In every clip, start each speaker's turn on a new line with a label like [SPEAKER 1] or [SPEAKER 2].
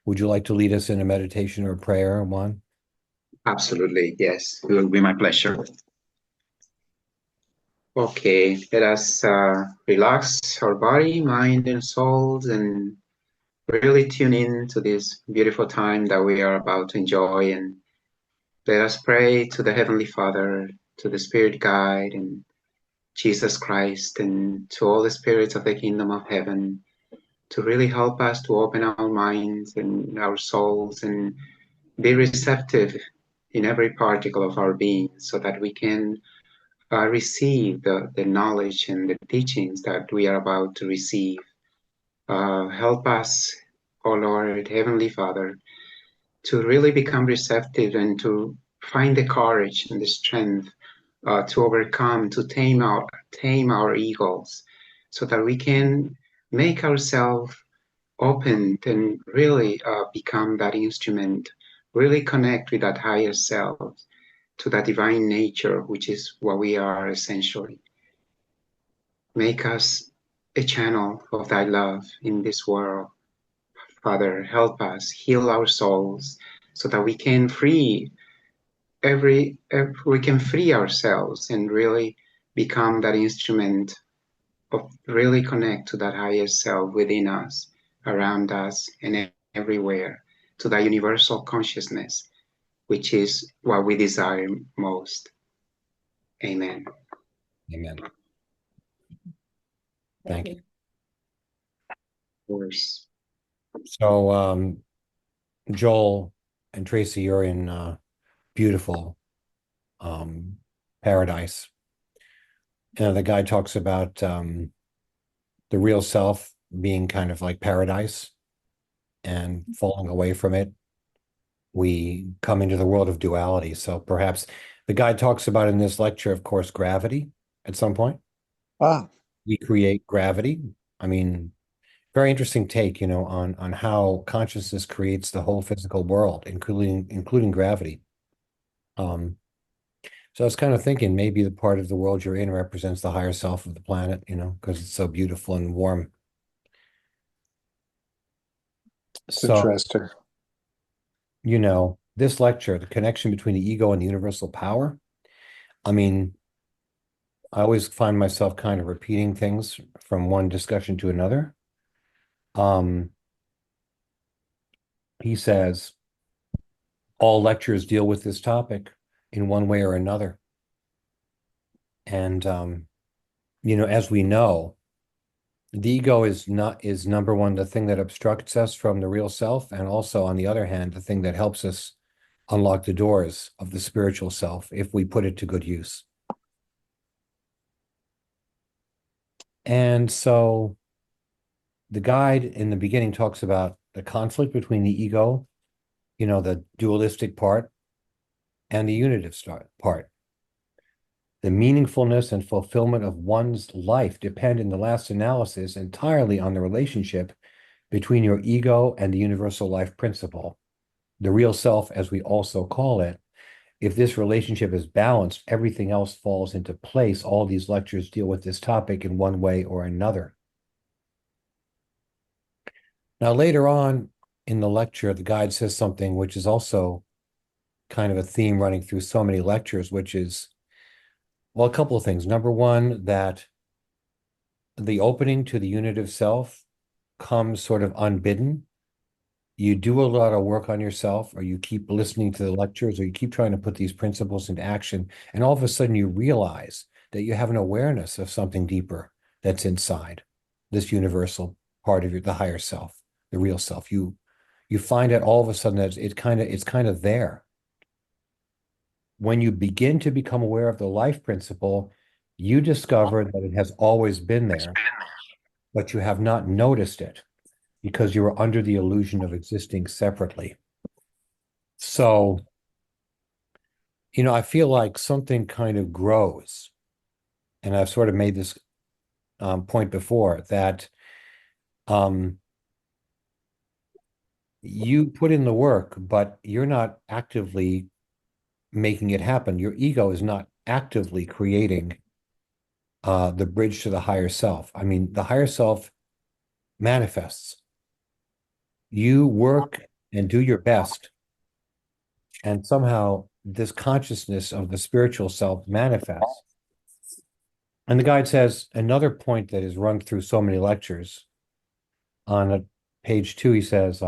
[SPEAKER 1] Would you like to lead us in a meditation or prayer, Juan?
[SPEAKER 2] Absolutely, yes. It will be my pleasure. Okay, let us relax our body, mind, and souls and really tune in to this beautiful time that we are about to enjoy. And let us pray to the Heavenly Father, to the Spirit Guide, and Jesus Christ, and to all the spirits of the kingdom of heaven to really help us to open our minds and our souls and be receptive in every particle of our being so that we can receive the knowledge and the teachings that we are about to receive. Help us, O Lord, Heavenly Father, to really become receptive and to find the courage and the strength to overcome, to tame our egos, so that we can make ourselves open and really become that instrument, really connect with that higher self, to that divine nature, which is what we are essentially. Make us a channel of thy love in this world. Father, help us heal our souls so that we can free ourselves and really become that instrument of really connect to that higher self within us, around us, and everywhere, to that universal consciousness, which is what we desire most. Amen.
[SPEAKER 1] Amen.
[SPEAKER 3] Thank
[SPEAKER 1] Thank you.
[SPEAKER 3] you.
[SPEAKER 2] Of course.
[SPEAKER 1] So, Joel and Tracy, you're in beautiful paradise. The guy talks about the real self being kind of like paradise and falling away from it. We come into the world of duality. So perhaps the guy talks about in this lecture, of course, gravity at some point.
[SPEAKER 4] Ah,
[SPEAKER 1] We create gravity. I mean, very interesting take, on how consciousness creates the whole physical world, including gravity. Um, so I was kind of thinking maybe the part of the world you're in represents the higher self of the planet, because it's so beautiful and warm.
[SPEAKER 4] it's
[SPEAKER 1] So,
[SPEAKER 4] interesting.
[SPEAKER 1] this lecture, the connection between the ego and the universal power. I mean, I always find myself kind of repeating things from one discussion to another. Um, he says all lectures deal with this topic in one way or another. And as we know, the ego is number one, the thing that obstructs us from the real self, and also on the other hand, the thing that helps us unlock the doors of the spiritual self if we put it to good use. And so the guide in the beginning talks about the conflict between the ego, the dualistic part, and the unitive part. The meaningfulness and fulfillment of one's life depend in the last analysis entirely on the relationship between your ego and the universal life principle, the real self, as we also call it. If this relationship is balanced, everything else falls into place. All these lectures deal with this topic in one way or another. Now, later on in the lecture, the guide says something which is also kind of a theme running through so many lectures, which is, well, a couple of things. Number one, that the opening to the unitive self comes sort of unbidden. You do a lot of work on yourself, or you keep listening to the lectures, or you keep trying to put these principles into action, and all of a sudden you realize that you have an awareness of something deeper that's inside this universal part of the higher self, the real self. You find out all of a sudden that it's kind of there. When you begin to become aware of the life principle, you discover that it has always been there, but you have not noticed it because you were under the illusion of existing separately. So, I feel like something kind of grows. And I've sort of made this point before that um, you put in the work, but you're not actively making it happen. Your ego is not actively creating the bridge to the higher self. I mean, the higher self manifests. you work and do your best, and somehow this consciousness of the spiritual self manifests. And the guide says another point that is run through so many lectures on page 2, he says,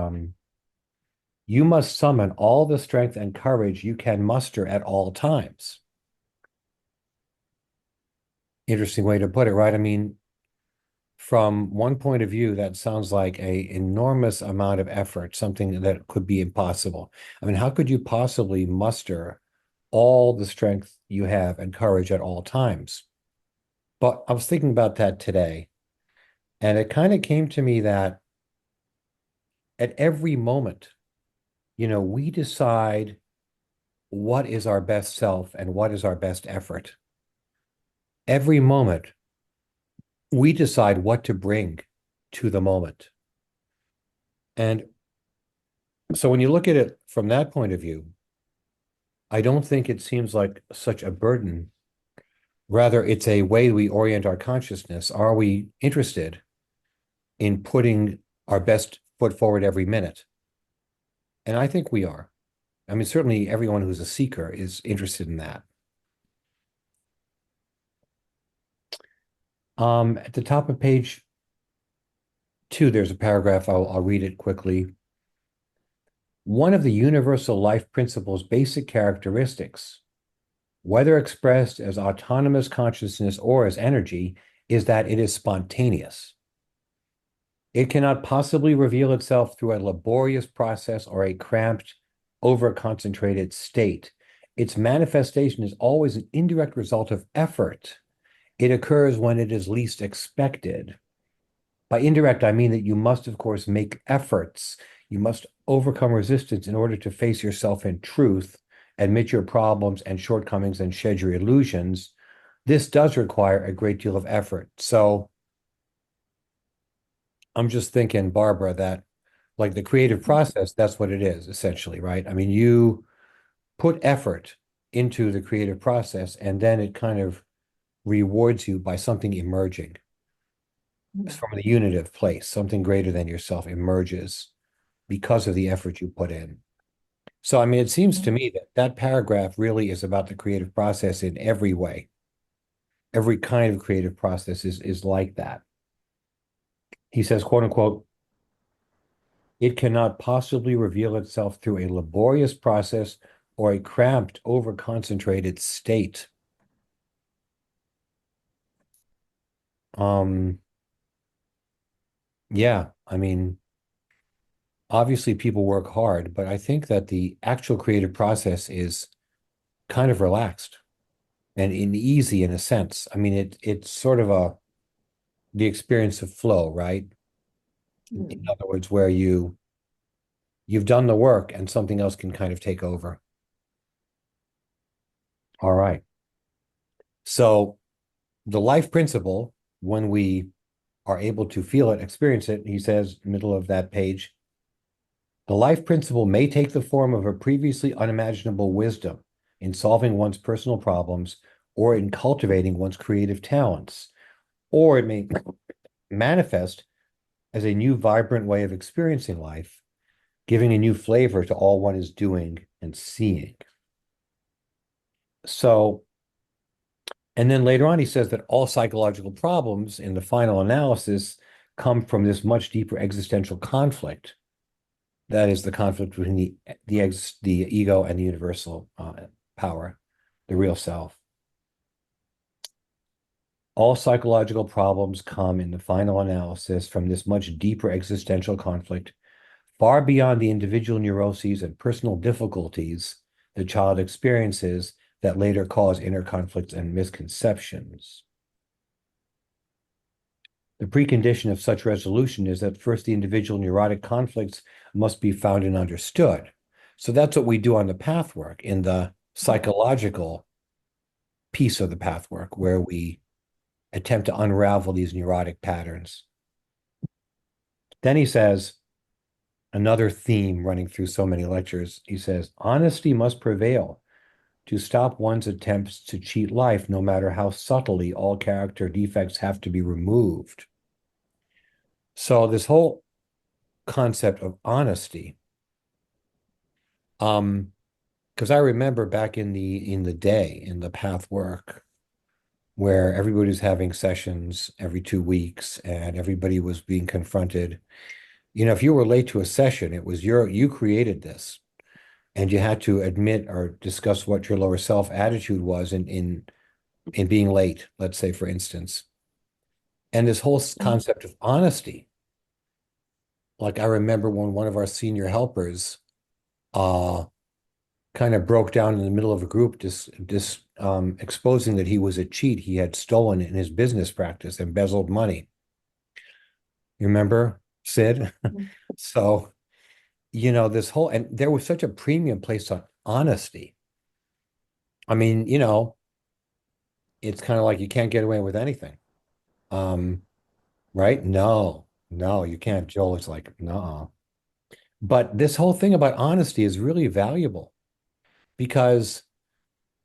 [SPEAKER 1] you must summon all the strength and courage you can muster at all times. Interesting way to put it, right? I mean, from one point of view, that sounds like a enormous amount of effort, something that could be impossible. I mean, how could you possibly muster all the strength you have and courage at all times? But I was thinking about that today, and it kind of came to me that at every moment, we decide what is our best self and what is our best effort. Every moment, we decide what to bring to the moment. And so when you look at it from that point of view, I don't think it seems like such a burden. Rather, it's a way we orient our consciousness. Are we interested in putting our best foot forward every minute? And I think we are. I mean, certainly everyone who's a seeker is interested in that. At the top of page 2, there's a paragraph. I'll read it quickly. One of the universal life principle's basic characteristics, whether expressed as autonomous consciousness or as energy, is that it is spontaneous. It cannot possibly reveal itself through a laborious process or a cramped, over-concentrated state. Its manifestation is always an indirect result of effort. It occurs when it is least expected. By indirect, I mean that you must, of course, make efforts. You must overcome resistance in order to face yourself in truth, admit your problems and shortcomings, and shed your illusions. This does require a great deal of effort. So I'm just thinking, Barbara, that like the creative process, that's what it is, essentially, right? I mean, you put effort into the creative process, and then it kind of rewards you by something emerging from the unitive place. Something greater than yourself emerges because of the effort you put in. So, I mean, it seems to me that that paragraph really is about the creative process in every way. Every kind of creative process is like that. He says, quote unquote, it cannot possibly reveal itself through a laborious process or a cramped, over-concentrated state. Um, yeah, I mean, obviously people work hard, but I think that the actual creative process is kind of relaxed and easy in a sense. I mean, it's sort of the experience of flow, right? In other words, where you've done the work and something else can kind of take over. All right. So the life principle, when we are able to feel it, experience it, he says, middle of that page, the life principle may take the form of a previously unimaginable wisdom in solving one's personal problems or in cultivating one's creative talents, or it may manifest as a new vibrant way of experiencing life, giving a new flavor to all one is doing and seeing. So, and then later on, he says that all psychological problems in the final analysis come from this much deeper existential conflict. That is the conflict between the ego and the universal power, the real self. All psychological problems come in the final analysis from this much deeper existential conflict, far beyond the individual neuroses and personal difficulties the child experiences that later cause inner conflicts and misconceptions. The precondition of such resolution is that first the individual neurotic conflicts must be found and understood. So that's what we do on the pathwork, in the psychological piece of the pathwork, where we attempt to unravel these neurotic patterns. Then he says, another theme running through so many lectures, he says, honesty must prevail to stop one's attempts to cheat life, no matter how subtly all character defects have to be removed. So this whole concept of honesty. Because I remember back in the day in the path work where everybody was having sessions every 2 weeks and everybody was being confronted. If you were late to a session, it was you created this, and you had to admit or discuss what your lower self attitude was in being late, let's say, for instance. And this whole concept of honesty, like I remember when one of our senior helpers uh kind of broke down in the middle of a group, just exposing that he was a cheat. He had stolen in his business practice, embezzled money. You remember, Sid? So, this whole, and there was such a premium placed on honesty. I mean, it's kind of like you can't get away with anything. Um, right? No, no, you can't. Joel is like, no. But this whole thing about honesty is really valuable because,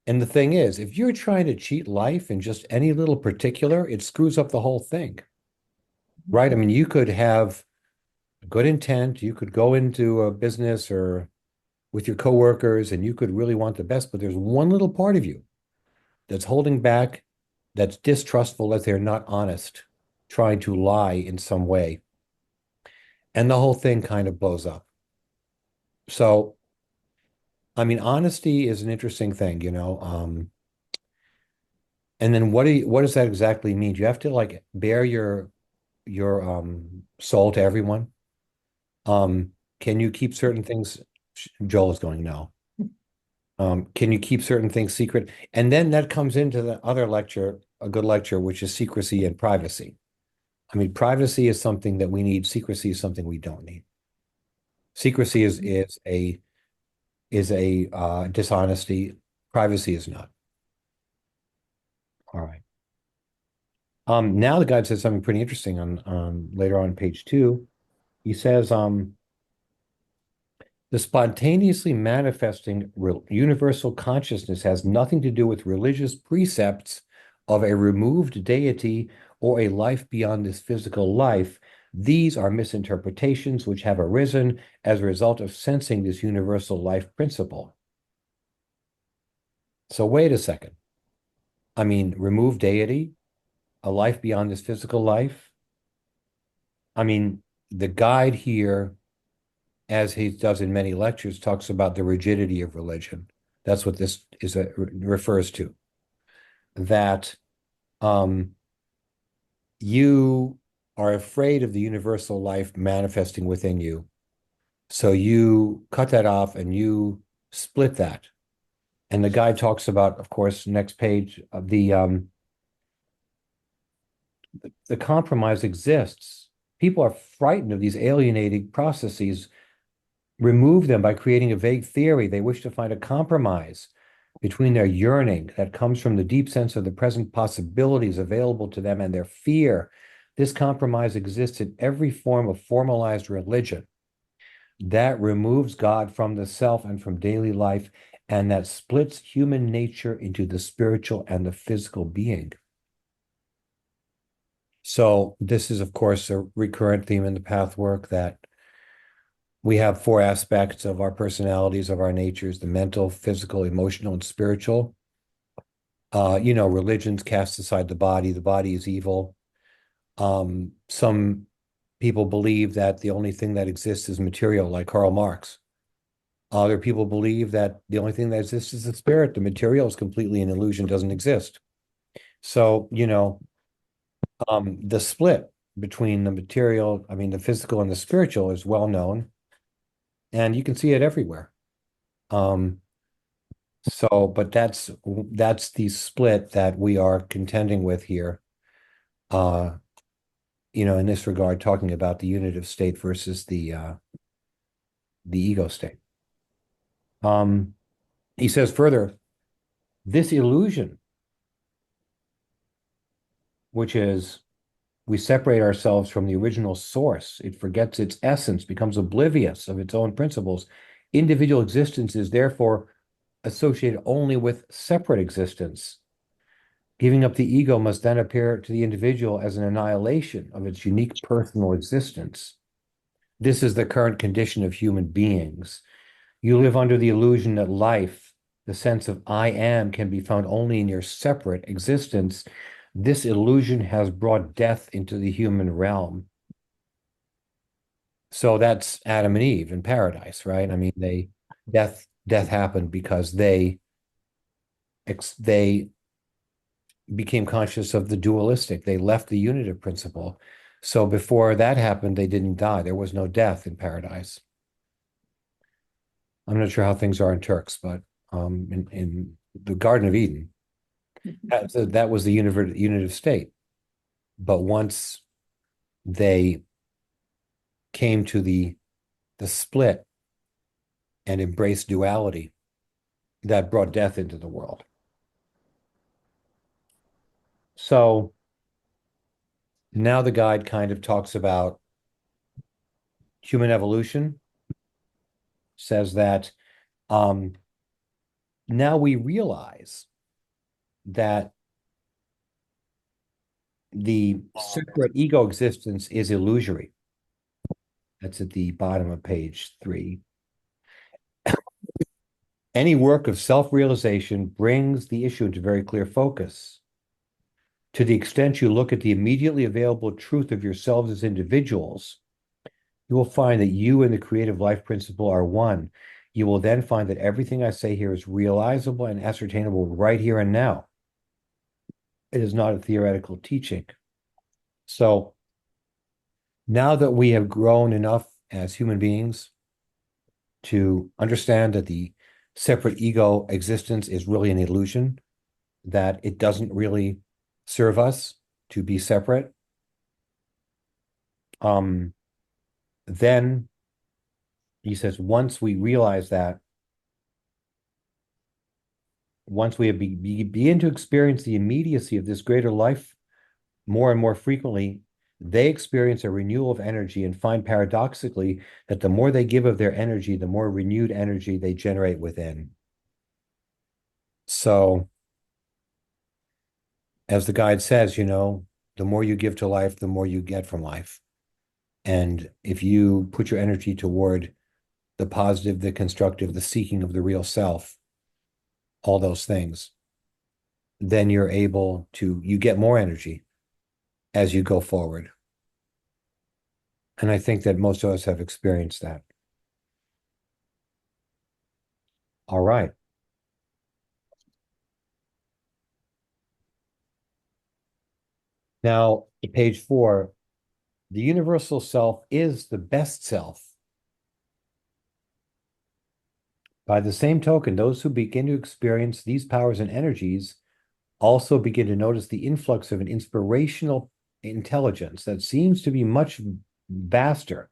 [SPEAKER 1] and the thing is, if you're trying to cheat life in just any little particular, it screws up the whole thing, right? I mean, you could have good intent, you could go into a business or with your coworkers and you could really want the best, but there's one little part of you that's holding back, that's distrustful, that they're not honest, trying to lie in some way. And the whole thing kind of blows up. So, I mean, honesty is an interesting thing. And then what does that exactly mean? Do you have to like bare your soul to everyone? Can you keep certain things? Joel is going, no. Can you keep certain things secret? And then that comes into the other lecture, a good lecture, which is secrecy and privacy. I mean, privacy is something that we need. Secrecy is something we don't need. Secrecy is a dishonesty. Privacy is not. All right. Now the guide says something pretty interesting on later on page 2. He says, the spontaneously manifesting universal consciousness has nothing to do with religious precepts of a removed deity or a life beyond this physical life. These are misinterpretations which have arisen as a result of sensing this universal life principle. So wait a second. I mean, removed deity, a life beyond this physical life. I mean, the guide here, as he does in many lectures, talks about the rigidity of religion. That's what this refers to. That you are afraid of the universal life manifesting within you. So you cut that off and you split that. And the guide talks about, of course, next page of the compromise exists. People are frightened of these alienating processes. Remove them by creating a vague theory. They wish to find a compromise between their yearning that comes from the deep sense of the present possibilities available to them and their fear. This compromise exists in every form of formalized religion that removes God from the self and from daily life, and that splits human nature into the spiritual and the physical being. So this is, of course, a recurrent theme in the path work that we have 4 aspects of our personalities, of our natures: the mental, physical, emotional, and spiritual. Religions cast aside the body is evil. Some people believe that the only thing that exists is material, like Karl Marx. Other people believe that the only thing that exists is the spirit. The material is completely an illusion, doesn't exist. So, the split between the material, I mean, the physical and the spiritual is well known, and you can see it everywhere. But that's the split that we are contending with here. In this regard, talking about the unitive state versus the ego state. He says further, this illusion, which is we separate ourselves from the original source, it forgets its essence, becomes oblivious of its own principles. Individual existence is therefore associated only with separate existence. Giving up the ego must then appear to the individual as an annihilation of its unique personal existence. This is the current condition of human beings. You live under the illusion that life, the sense of I am, can be found only in your separate existence. This illusion has brought death into the human realm. So that's Adam and Eve in paradise, right? I mean, death happened because they became conscious of the dualistic. They left the unitive principle. So before that happened, they didn't die. There was no death in paradise. I'm not sure how things are in Turks, but in the Garden of Eden, that was the unitive state. But once they came to the split and embraced duality, that brought death into the world. So now the guide kind of talks about human evolution, says that um, now we realize that the separate ego existence is illusory. That's at the bottom of page 3. Any work of self-realization brings the issue into very clear focus. To the extent you look at the immediately available truth of yourselves as individuals, you will find that you and the creative life principle are one. You will then find that everything I say here is realizable and ascertainable right here and now. It is not a theoretical teaching. So now that we have grown enough as human beings to understand that the separate ego existence is really an illusion, that it doesn't really serve us to be separate, then he says, once we realize that, once we begin to experience the immediacy of this greater life more and more frequently, they experience a renewal of energy and find paradoxically that the more they give of their energy, the more renewed energy they generate within. So, as the guide says, the more you give to life, the more you get from life. And if you put your energy toward the positive, the constructive, the seeking of the real self, all those things, then you get more energy as you go forward. And I think that most of us have experienced that. All right. Now, page 4, the universal self is the best self. By the same token, those who begin to experience these powers and energies also begin to notice the influx of an inspirational intelligence that seems to be much vaster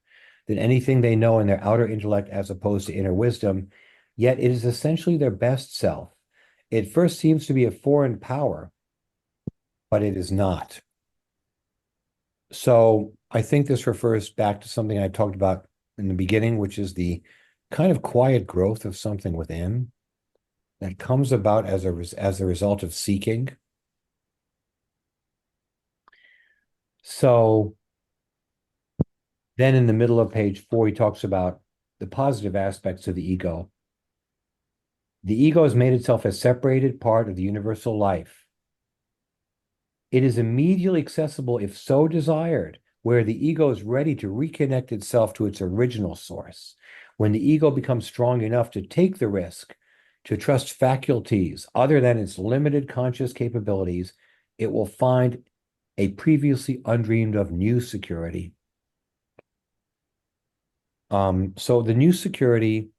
[SPEAKER 1] than anything they know in their outer intellect as opposed to inner wisdom, yet it is essentially their best self. It first seems to be a foreign power, but it is not. So I think this refers back to something I talked about in the beginning, which is the kind of quiet growth of something within that comes about as a result of seeking. So then in the middle of page 4, he talks about the positive aspects of the ego. The ego has made itself a separated part of the universal life. It is immediately accessible if so desired, where the ego is ready to reconnect itself to its original source. When the ego becomes strong enough to take the risk, to trust faculties other than its limited conscious capabilities, it will find a previously undreamed of new security. So the new security,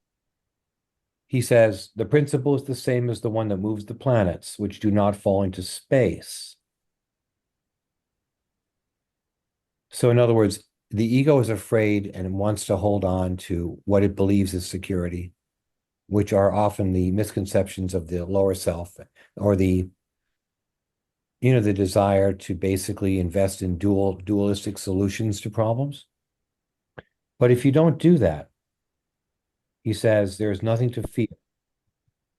[SPEAKER 1] he says, the principle is the same as the one that moves the planets, which do not fall into space. So in other words, the ego is afraid and wants to hold on to what it believes is security, which are often the misconceptions of the lower self, or the desire to basically invest in dualistic solutions to problems. But if you don't do that, he says there's nothing to fear.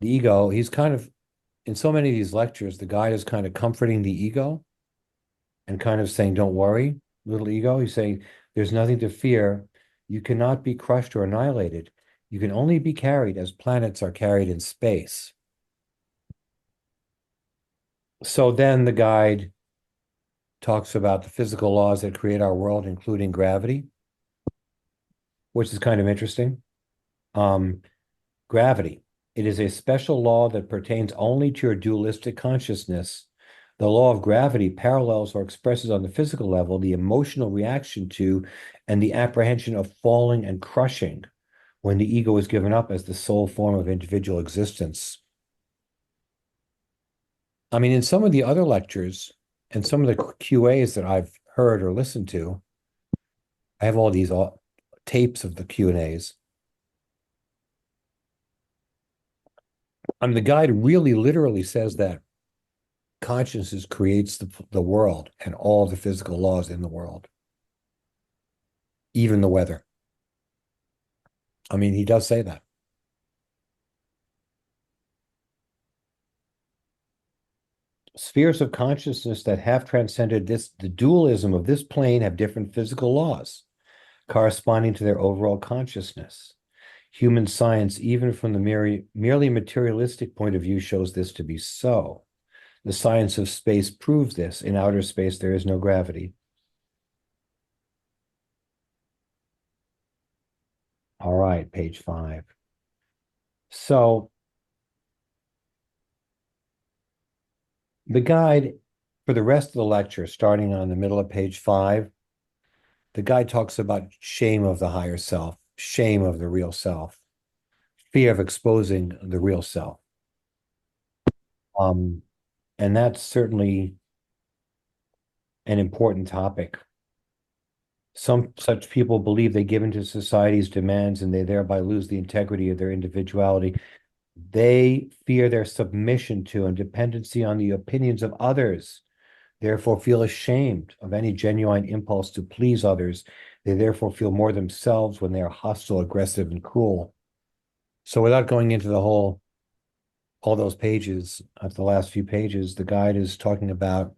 [SPEAKER 1] The ego, he's kind of, in so many of these lectures, the guide is kind of comforting the ego and kind of saying, don't worry, little ego. He's saying there's nothing to fear. You cannot be crushed or annihilated. You can only be carried as planets are carried in space. So then the guide talks about the physical laws that create our world, including gravity, which is kind of interesting. Um, Gravity. It is a special law that pertains only to your dualistic consciousness. The law of gravity parallels or expresses on the physical level the emotional reaction to and the apprehension of falling and crushing when the ego is given up as the sole form of individual existence. I mean, in some of the other lectures and some of the QAs that I've heard or listened to, I have all these tapes of the Q&As. The guide really literally says that consciousness creates the world and all the physical laws in the world, even the weather. I mean, he does say that. Spheres of consciousness that have transcended the dualism of this plane have different physical laws corresponding to their overall consciousness. Human science, even from the merely materialistic point of view, shows this to be so. The science of space proves this. In outer space, there is no gravity. All right, page 5. So the guide for the rest of the lecture, starting on the middle of page 5, the guide talks about shame of the higher self, shame of the real self, fear of exposing the real self. Um, and that's certainly an important topic. Some such people believe they give into society's demands and they thereby lose the integrity of their individuality. They fear their submission to and dependency on the opinions of others, therefore feel ashamed of any genuine impulse to please others. They therefore feel more themselves when they are hostile, aggressive, and cruel. So without going into all those pages, at the last few pages, the guide is talking about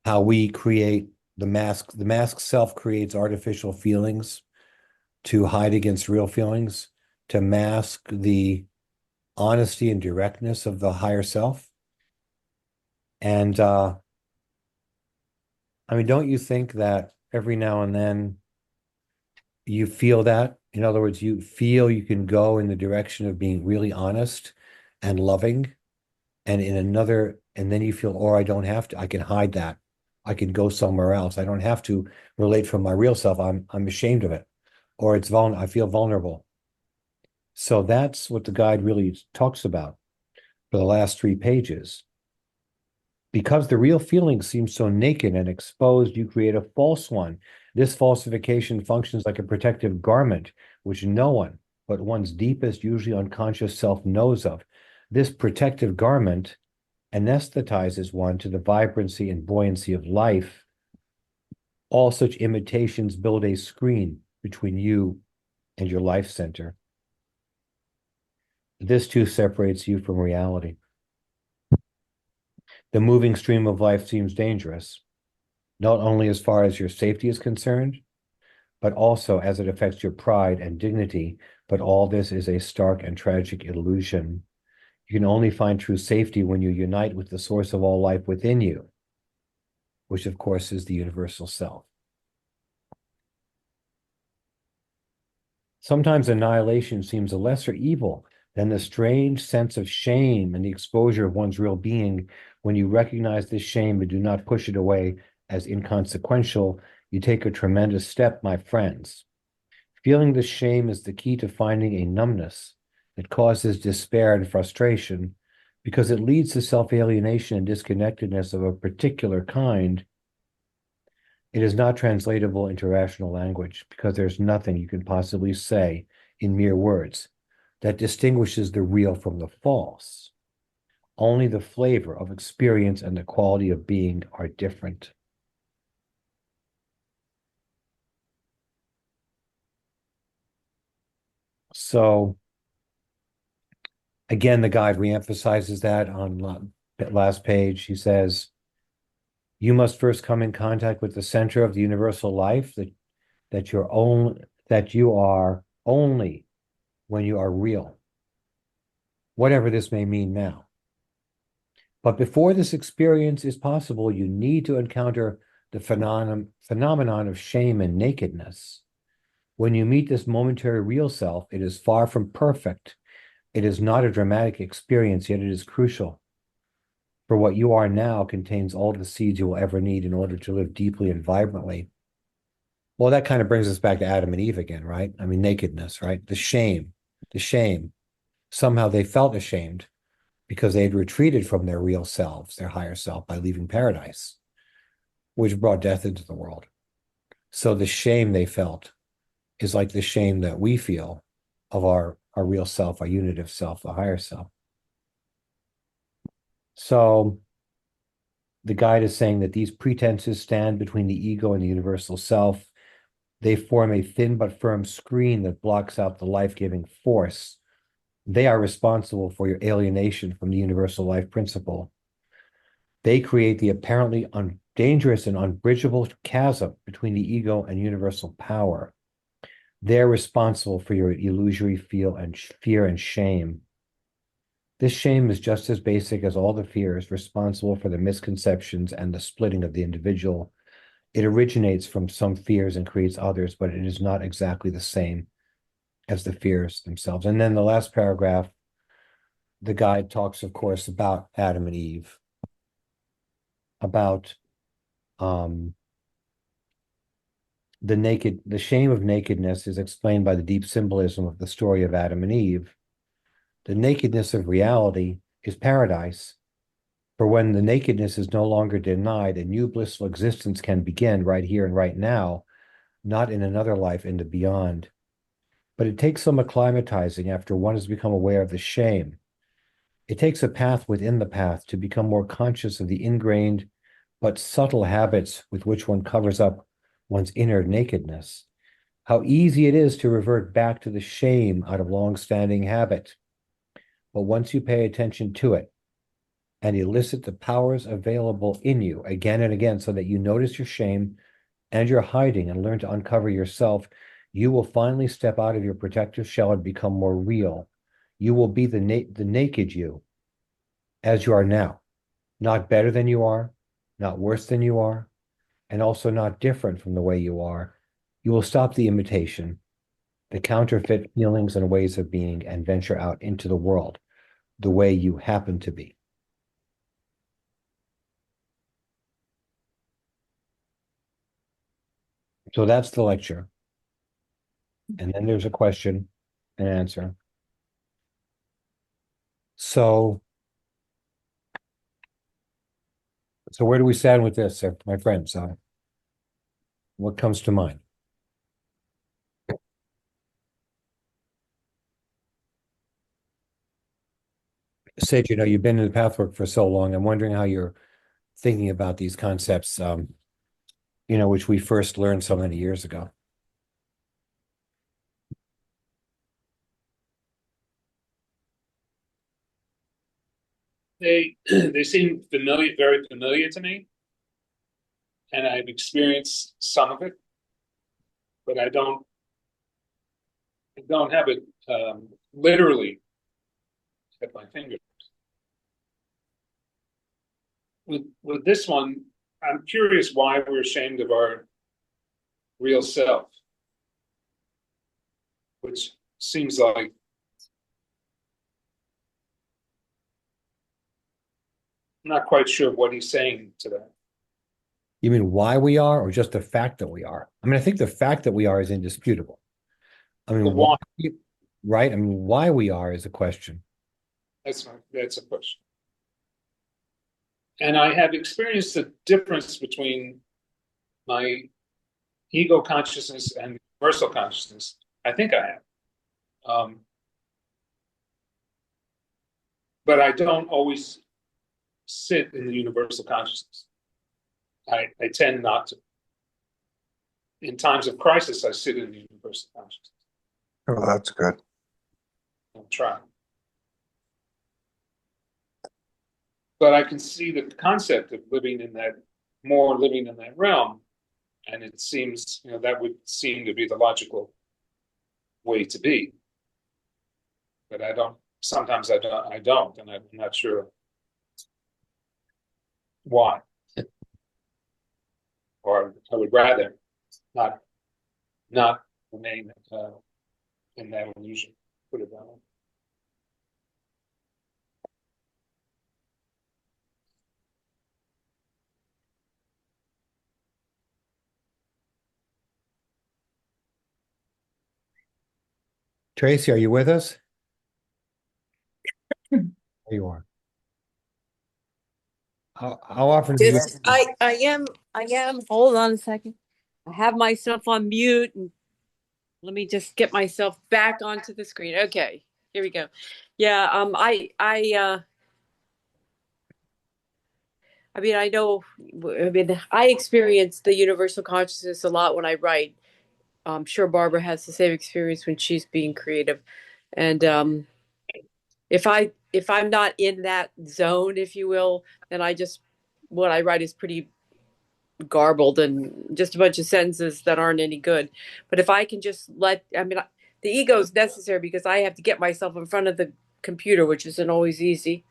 [SPEAKER 1] how we create the mask. The mask self creates artificial feelings to hide against real feelings, to mask the honesty and directness of the higher self. And I mean, don't you think that every now and then you feel that? In other words, you feel you can go in the direction of being really honest and loving, and and then you feel, or I don't have to, I can hide that. I can go somewhere else. I don't have to relate from my real self. I'm ashamed of it. Or I feel vulnerable. So that's what the guide really talks about for the last 3 pages. Because the real feeling seems so naked and exposed, you create a false one. This falsification functions like a protective garment, which no one but one's deepest, usually unconscious self knows of. This protective garment anesthetizes one to the vibrancy and buoyancy of life. All such imitations build a screen between you and your life center. This too separates you from reality. The moving stream of life seems dangerous, not only as far as your safety is concerned, but also as it affects your pride and dignity. But all this is a stark and tragic illusion. You can only find true safety when you unite with the source of all life within you, which of course is the universal self. Sometimes annihilation seems a lesser evil than the strange sense of shame and the exposure of one's real being. When you recognize this shame and do not push it away as inconsequential, you take a tremendous step, my friends. Feeling this shame is the key to finding a numbness that causes despair and frustration because it leads to self-alienation and disconnectedness of a particular kind. It is not translatable into rational language because there's nothing you can possibly say in mere words that distinguishes the real from the false. Only the flavor of experience and the quality of being are different. So again, the guide reemphasizes that on that last page. He says, you must first come in contact with the center of the universal life, that your own that you are only when you are real, whatever this may mean now. But before this experience is possible, you need to encounter the phenomenon of shame and nakedness. When you meet this momentary real self, it is far from perfect. It is not a dramatic experience, yet it is crucial. For what you are now contains all the seeds you will ever need in order to live deeply and vibrantly. Well, that kind of brings us back to Adam and Eve again, right? I mean, nakedness, right? The shame. Somehow they felt ashamed because they had retreated from their real selves, their higher self, by leaving paradise, which brought death into the world. So the shame they felt is like the shame that we feel of our real self, our unitive self, the higher self. So the guide is saying that these pretenses stand between the ego and the universal self. They form a thin but firm screen that blocks out the life-giving force. They are responsible for your alienation from the universal life principle. They create the apparently dangerous and unbridgeable chasm between the ego and universal power. They're responsible for your illusory fear and shame. This shame is just as basic as all the fears, responsible for the misconceptions and the splitting of the individual. It originates from some fears and creates others, but it is not exactly the same as the fears themselves. And then the last paragraph, the guide talks, of course, about Adam and Eve, about the shame of nakedness is explained by the deep symbolism of the story of Adam and Eve. The nakedness of reality is paradise. For when the nakedness is no longer denied, a new blissful existence can begin right here and right now, not in another life in the beyond. But it takes some acclimatizing after one has become aware of the shame. It takes a path within the path to become more conscious of the ingrained but subtle habits with which one covers up one's inner nakedness. How easy it is to revert back to the shame out of long-standing habit. But once you pay attention to it and elicit the powers available in you again and again so that you notice your shame and your hiding and learn to uncover yourself, you will finally step out of your protective shell and become more real. You will be the naked you as you are now, not better than you are, not worse than you are, and also not different from the way you are. You will stop the imitation, the counterfeit feelings and ways of being, and venture out into the world the way you happen to be. So that's the lecture. And then there's a question and answer. So where do we stand with this, my friends? What comes to mind? Sage, you've been in the pathwork for so long. I'm wondering how you're thinking about these concepts, which we first learned so many years ago.
[SPEAKER 3] They seem familiar, very familiar to me, and I've experienced some of it, but I don't have it literally at my fingertips. With this one, I'm curious why we're ashamed of our real self, which seems like I'm not quite sure what he's saying to that.
[SPEAKER 1] You mean why we are, or just the fact that we are? I mean, I think the fact that we are is indisputable. I mean,
[SPEAKER 3] Why?
[SPEAKER 1] Right? I mean, why we are is a question.
[SPEAKER 3] That's a question. And I have experienced the difference between my ego consciousness and universal consciousness. I think I have. But I don't always sit in the universal consciousness. I tend not to. In times of crisis, I sit in the universal consciousness.
[SPEAKER 4] Oh, that's good.
[SPEAKER 3] I'll try. But I can see the concept of living in that realm. And it seems, that would seem to be the logical way to be. But sometimes I don't, and I'm not sure why. Or I would rather not remain in that illusion. Put it that way.
[SPEAKER 1] Tracy, are you with us? There you are. How often do you?
[SPEAKER 5] Just, I am. Hold on a second. I have myself on mute, and let me just get myself back onto the screen. Okay, here we go. Yeah, I mean, I know, I mean, I experience the universal consciousness a lot when I write. I'm sure Barbara has the same experience when she's being creative. And if I'm not in that zone, if you will, then what I write is pretty garbled and just a bunch of sentences that aren't any good. But if I can just I mean, the ego is necessary because I have to get myself in front of the computer, which isn't always easy,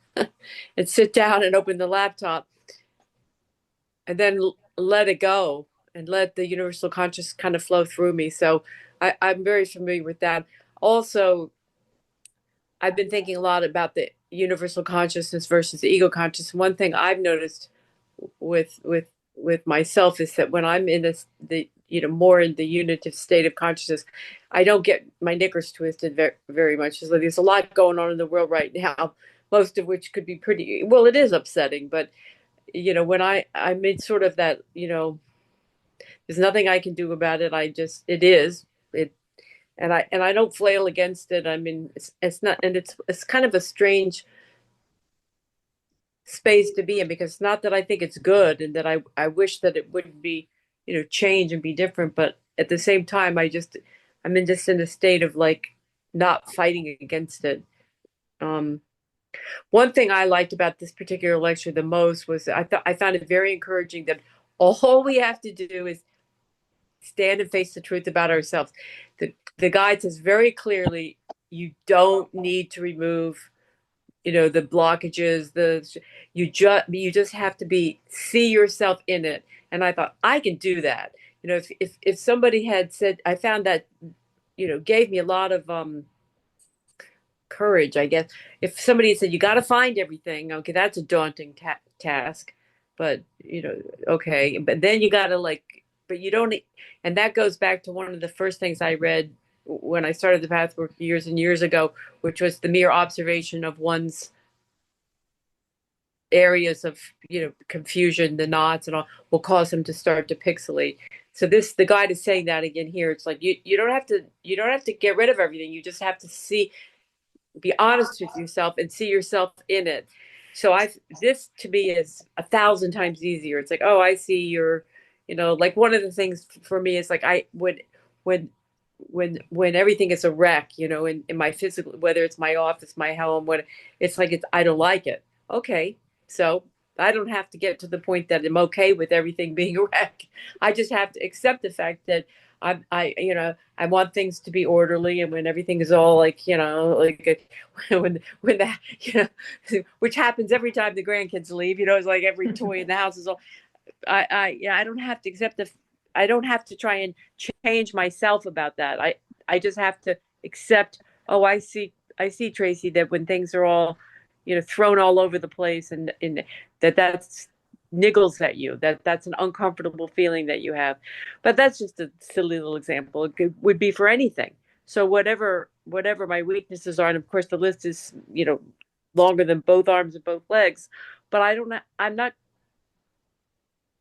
[SPEAKER 5] and sit down and open the laptop and then let it go and let the universal conscious kind of flow through me. So I'm very familiar with that. Also, I've been thinking a lot about the universal consciousness versus the ego conscious. One thing I've noticed with myself is that when I'm in the more in the unitive state of consciousness, I don't get my knickers twisted very much. So there's a lot going on in the world right now, most of which could be pretty well. It is upsetting, but when I'm in sort of that, there's nothing I can do about it. It is it, and I don't flail against it. I mean, it's not, and it's kind of a strange space to be in because not that I think it's good and that I wish that it wouldn't be, change and be different, but at the same time I'm just in a state of like not fighting against it. Um One thing I liked about this particular lecture the most was I found it very encouraging that all we have to do is stand and face the truth about ourselves. The guide says very clearly you don't need to remove the blockages, you just have to see yourself in it. And I thought I can do that. If somebody had said, I found that gave me a lot of courage, I guess. If somebody said you got to find everything, okay, that's a daunting task. But okay, but then you got to but you don't. And that goes back to one of the first things I read when I started the pathwork years and years ago, which was the mere observation of one's areas of confusion, the knots and all, will cause them to start to pixelate. So the guide is saying that again here. It's like you don't have to get rid of everything. You just have to be honest with yourself and see yourself in it. So this to me is 1,000 times easier. It's like, oh, I see like one of the things for me is like I would when when everything is a wreck, in my physical, whether it's my office, my home, I don't like it. Okay, so I don't have to get to the point that I'm okay with everything being a wreck. I just have to accept the fact that I want things to be orderly, and when everything is all like, when that, which happens every time the grandkids leave, it's like every toy in the house is all, I don't have to I don't have to try and change myself about that. I just have to accept, oh, I see Tracy, that when things are all, thrown all over the place, and that's niggles at you, that's an uncomfortable feeling that you have. But that's just a silly little example. Would be for anything. So whatever my weaknesses are, and of course the list is, longer than both arms and both legs, but I'm not,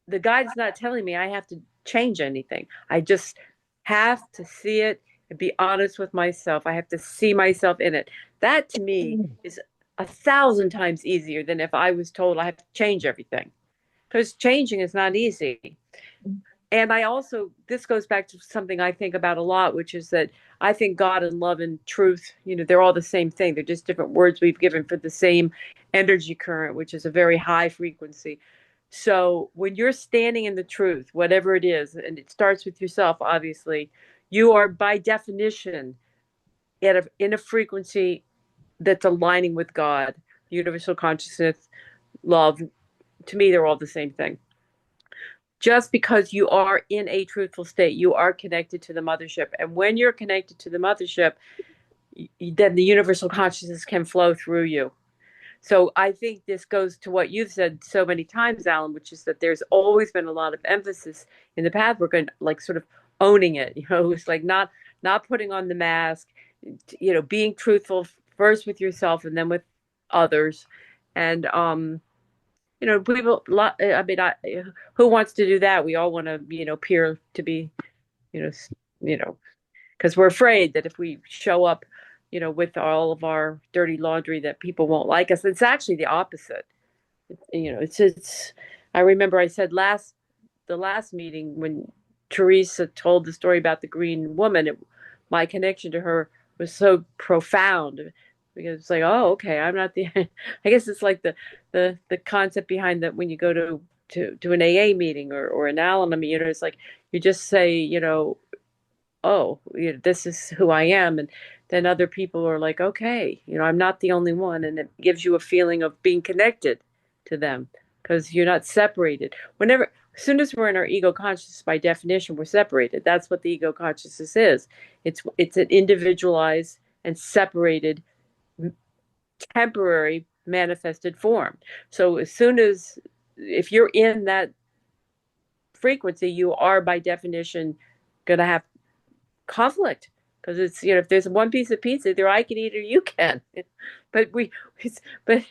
[SPEAKER 5] the guide's not telling me I have to change anything. I just have to see it and be honest with myself. I have to see myself in it. That to me is 1,000 times easier than if I was told I have to change everything, because changing is not easy. And this goes back to something I think about a lot, which is that I think God and love and truth, they're all the same thing. They're just different words we've given for the same energy current, which is a very high frequency. So when you're standing in the truth, whatever it is, and it starts with yourself, obviously, you are by definition in a frequency that's aligning with God, universal consciousness, love. To me, they're all the same thing. Just because you are in a truthful state, you are connected to the mothership. And when you're connected to the mothership, then the universal consciousness can flow through you. So I think this goes to what you've said so many times, Alan, which is that there's always been a lot of emphasis in the pathwork and like sort of owning it. It's like not putting on the mask, being truthful first with yourself and then with others. And people. I mean, who wants to do that? We all want to, appear to be, you know, you know, because we're afraid that if we show up, with all of our dirty laundry, that people won't like us. It's actually the opposite. It's. I remember I said the last meeting when Teresa told the story about the green woman. My connection to her was so profound because it's like, oh, okay, I'm not the. I guess it's like the concept behind that when you go to an AA meeting or an Al-Anon, it's like you just say, oh, this is who I am. And then other people are like, okay, I'm not the only one. And it gives you a feeling of being connected to them because you're not separated. As soon as we're in our ego consciousness, by definition, we're separated. That's what the ego consciousness is. It's an individualized and separated, temporary manifested form. So if you're in that frequency, you are by definition going to have conflict because it's if there's one piece of pizza, either I can eat or you can. but but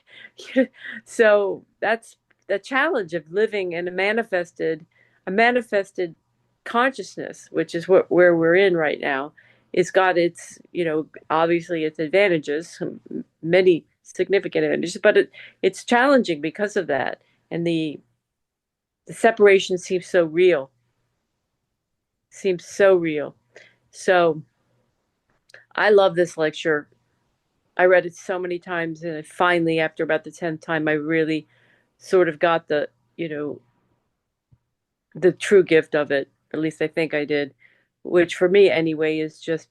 [SPEAKER 5] so that's the challenge of living in a manifested consciousness, which is where we're in right now. It's got its obviously its advantages, many significant advantages, but it's challenging because of that, and the separation seems so real. So I love this lecture. I read it so many times, and finally, after about the 10th time, I really sort of got the true gift of it. At least I think I did, which for me anyway is just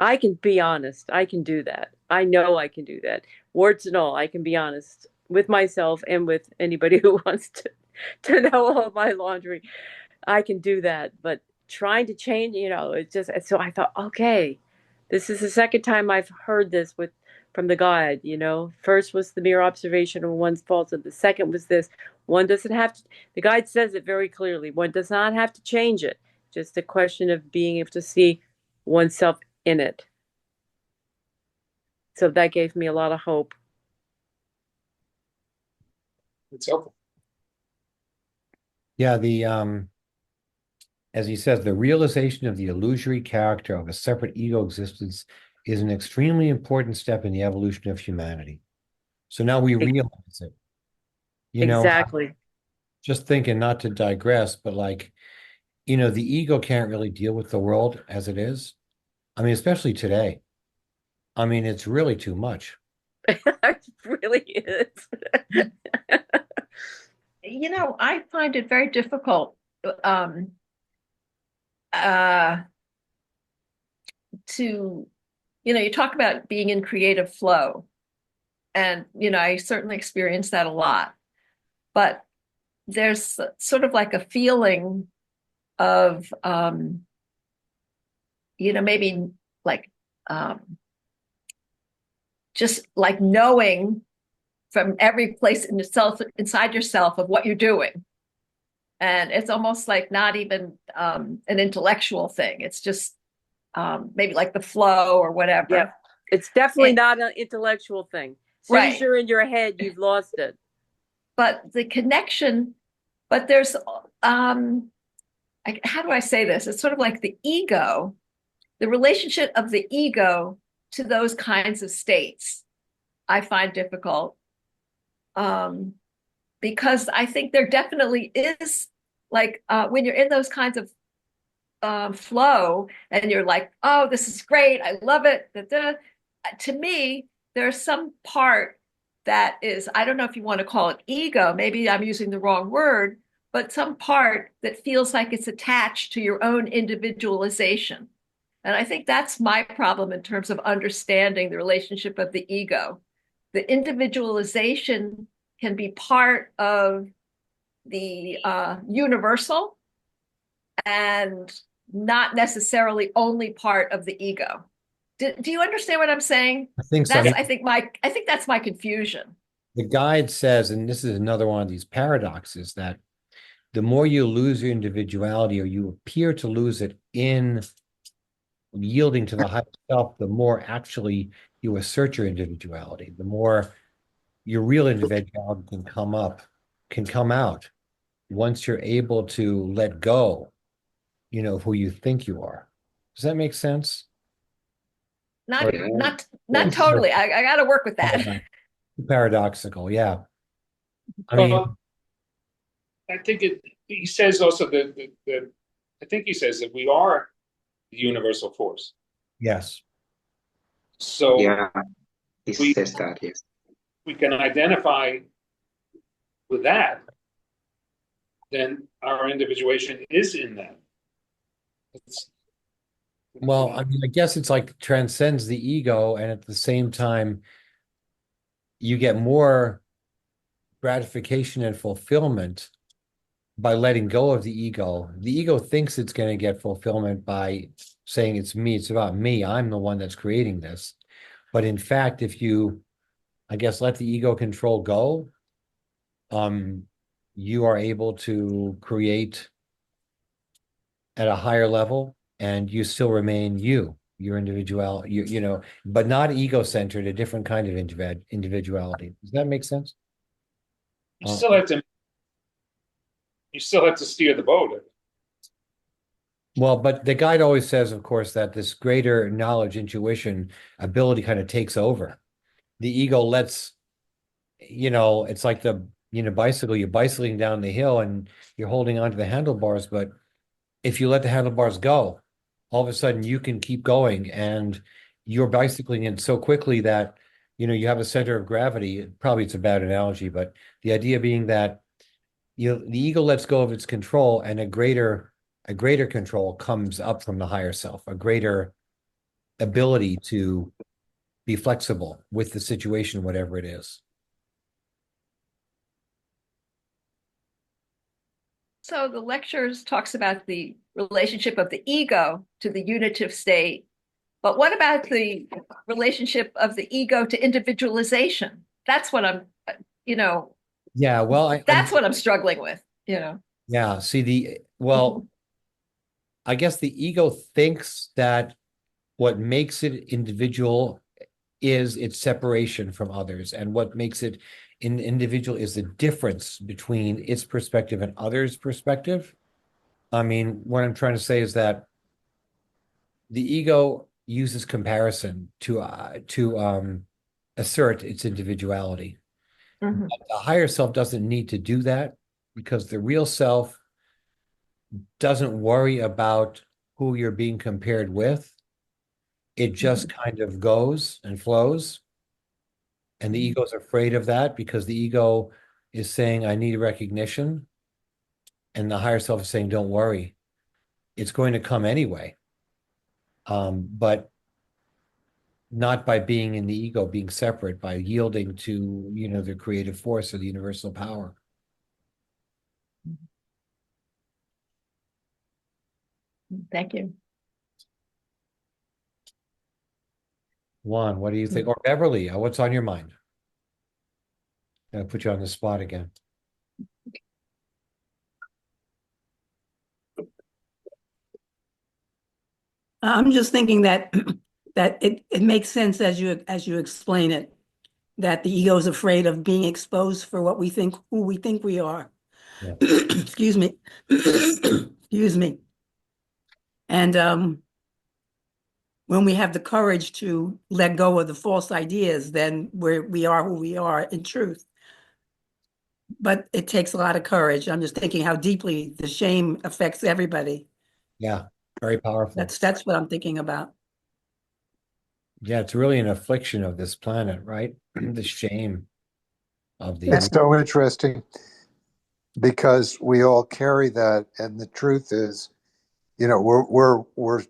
[SPEAKER 5] I can be honest. I can do that. I know I can do that. Warts and all, I can be honest with myself and with anybody who wants to know all my laundry. I can do that, but trying to change, it's just so I thought, okay, this is the second time I've heard this from the guide, First was the mere observation of one's faults, and the second was this. One doesn't have to, the guide says it very clearly. One does not have to change it. Just a question of being able to see oneself in it. So that gave me a lot of hope.
[SPEAKER 3] It's helpful.
[SPEAKER 1] Yeah, as he says, the realization of the illusory character of a separate ego existence is an extremely important step in the evolution of humanity. So now we realize it.
[SPEAKER 5] Exactly.
[SPEAKER 1] Just thinking, not to digress, but the ego can't really deal with the world as it is. I mean, especially today. I mean, it's really too much.
[SPEAKER 5] It really is.
[SPEAKER 6] I find it very difficult to, you talk about being in creative flow. And, I certainly experience that a lot. But there's sort of like a feeling of, maybe like just like knowing from every place inside yourself of what you're doing. And it's almost like not even an intellectual thing. It's just maybe like the flow or whatever.
[SPEAKER 5] Yeah, it's definitely not an intellectual thing. As soon as you're in your head, you've lost it.
[SPEAKER 6] But the connection, but there's, how do I say this? It's sort of like the ego, the relationship of the ego to those kinds of states, I find difficult. Because I think there definitely is like when you're in those kinds of flow and you're like, oh, this is great, I love it. To me, there's some part that is, I don't know if you want to call it ego, maybe I'm using the wrong word, but some part that feels like it's attached to your own individualization. And I think that's my problem in terms of understanding the relationship of the ego. The individualization can be part of the universal and not necessarily only part of the ego. Do you understand what I'm saying?
[SPEAKER 1] I think so.
[SPEAKER 6] That's I think that's my confusion.
[SPEAKER 1] The guide says, and this is another one of these paradoxes, that the more you lose your individuality, or you appear to lose it in yielding to the higher self, the more actually you assert your individuality, the more your real individuality can come out once you're able to let go, who you think you are. Does that make sense?
[SPEAKER 6] Not
[SPEAKER 1] Or
[SPEAKER 2] Yeah.
[SPEAKER 6] not
[SPEAKER 2] Yes.
[SPEAKER 6] totally. I got to work with that.
[SPEAKER 1] paradoxical? Yeah. I mean,
[SPEAKER 3] Well, I think he says also that I think he says that we are the universal force.
[SPEAKER 1] yes.
[SPEAKER 3] So
[SPEAKER 2] Yeah, he
[SPEAKER 3] we
[SPEAKER 2] says that, yes.
[SPEAKER 3] we can identify with that, then our individuation is in that. It's,
[SPEAKER 1] Well, I mean, I guess it's like transcends the ego, and at the same time, you get more gratification and fulfillment by letting go of the ego. The ego thinks it's going to get fulfillment by saying it's me, it's about me, I'm the one that's creating this. But in fact, if you, I guess, let the ego control go, you are able to create at a higher level, and you still remain your individual, but not ego-centered, a different kind of individuality. Does that make sense?
[SPEAKER 3] you still have to steer the boat.
[SPEAKER 1] Well, but the guide always says, of course, that this greater knowledge, intuition, ability kind of takes over. The ego lets, it's like bicycle, you're bicycling down the hill and you're holding onto the handlebars, but if you let the handlebars go, all of a sudden you can keep going, and you're bicycling in so quickly that, you have a center of gravity. Probably it's a bad analogy, but the idea being that the ego lets go of its control, and a greater control comes up from the higher self, a greater ability to be flexible with the situation, whatever it is.
[SPEAKER 6] So the lectures talks about the relationship of the ego to the unitive state. But what about the relationship of the ego to individualization? That's what
[SPEAKER 1] Yeah, well,
[SPEAKER 6] that's what I'm struggling with.
[SPEAKER 1] yeah, see I guess the ego thinks that what makes it individual is its separation from others, and what makes it an individual is the difference between its perspective and others' perspective. I mean, what I'm trying to say is that the ego uses comparison to assert its individuality.
[SPEAKER 6] Mhm.
[SPEAKER 1] The higher self doesn't need to do that, because the real self doesn't worry about who you're being compared with. It just kind of goes and flows. And the ego is afraid of that, because the ego is saying, I need recognition. And the higher self is saying, don't worry, it's going to come anyway. But not by being in the ego, being separate, by yielding to, the creative force or the universal power.
[SPEAKER 6] Thank you.
[SPEAKER 1] Juan, what do you think? Or Beverly, what's on your mind? I'm gonna put you on the spot again.
[SPEAKER 7] I'm just thinking that that it makes sense as you explain it, that the ego is afraid of being exposed for who we think we are.
[SPEAKER 1] Yeah.
[SPEAKER 7] Excuse me. Excuse me. And when we have the courage to let go of the false ideas, then we are who we are in truth. But it takes a lot of courage. I'm just thinking how deeply the shame affects everybody.
[SPEAKER 1] Yeah, very powerful.
[SPEAKER 7] That's what I'm thinking about.
[SPEAKER 1] Yeah, it's really an affliction of this planet, right? The shame of the
[SPEAKER 4] It's so interesting because we all carry that, and the truth is, we're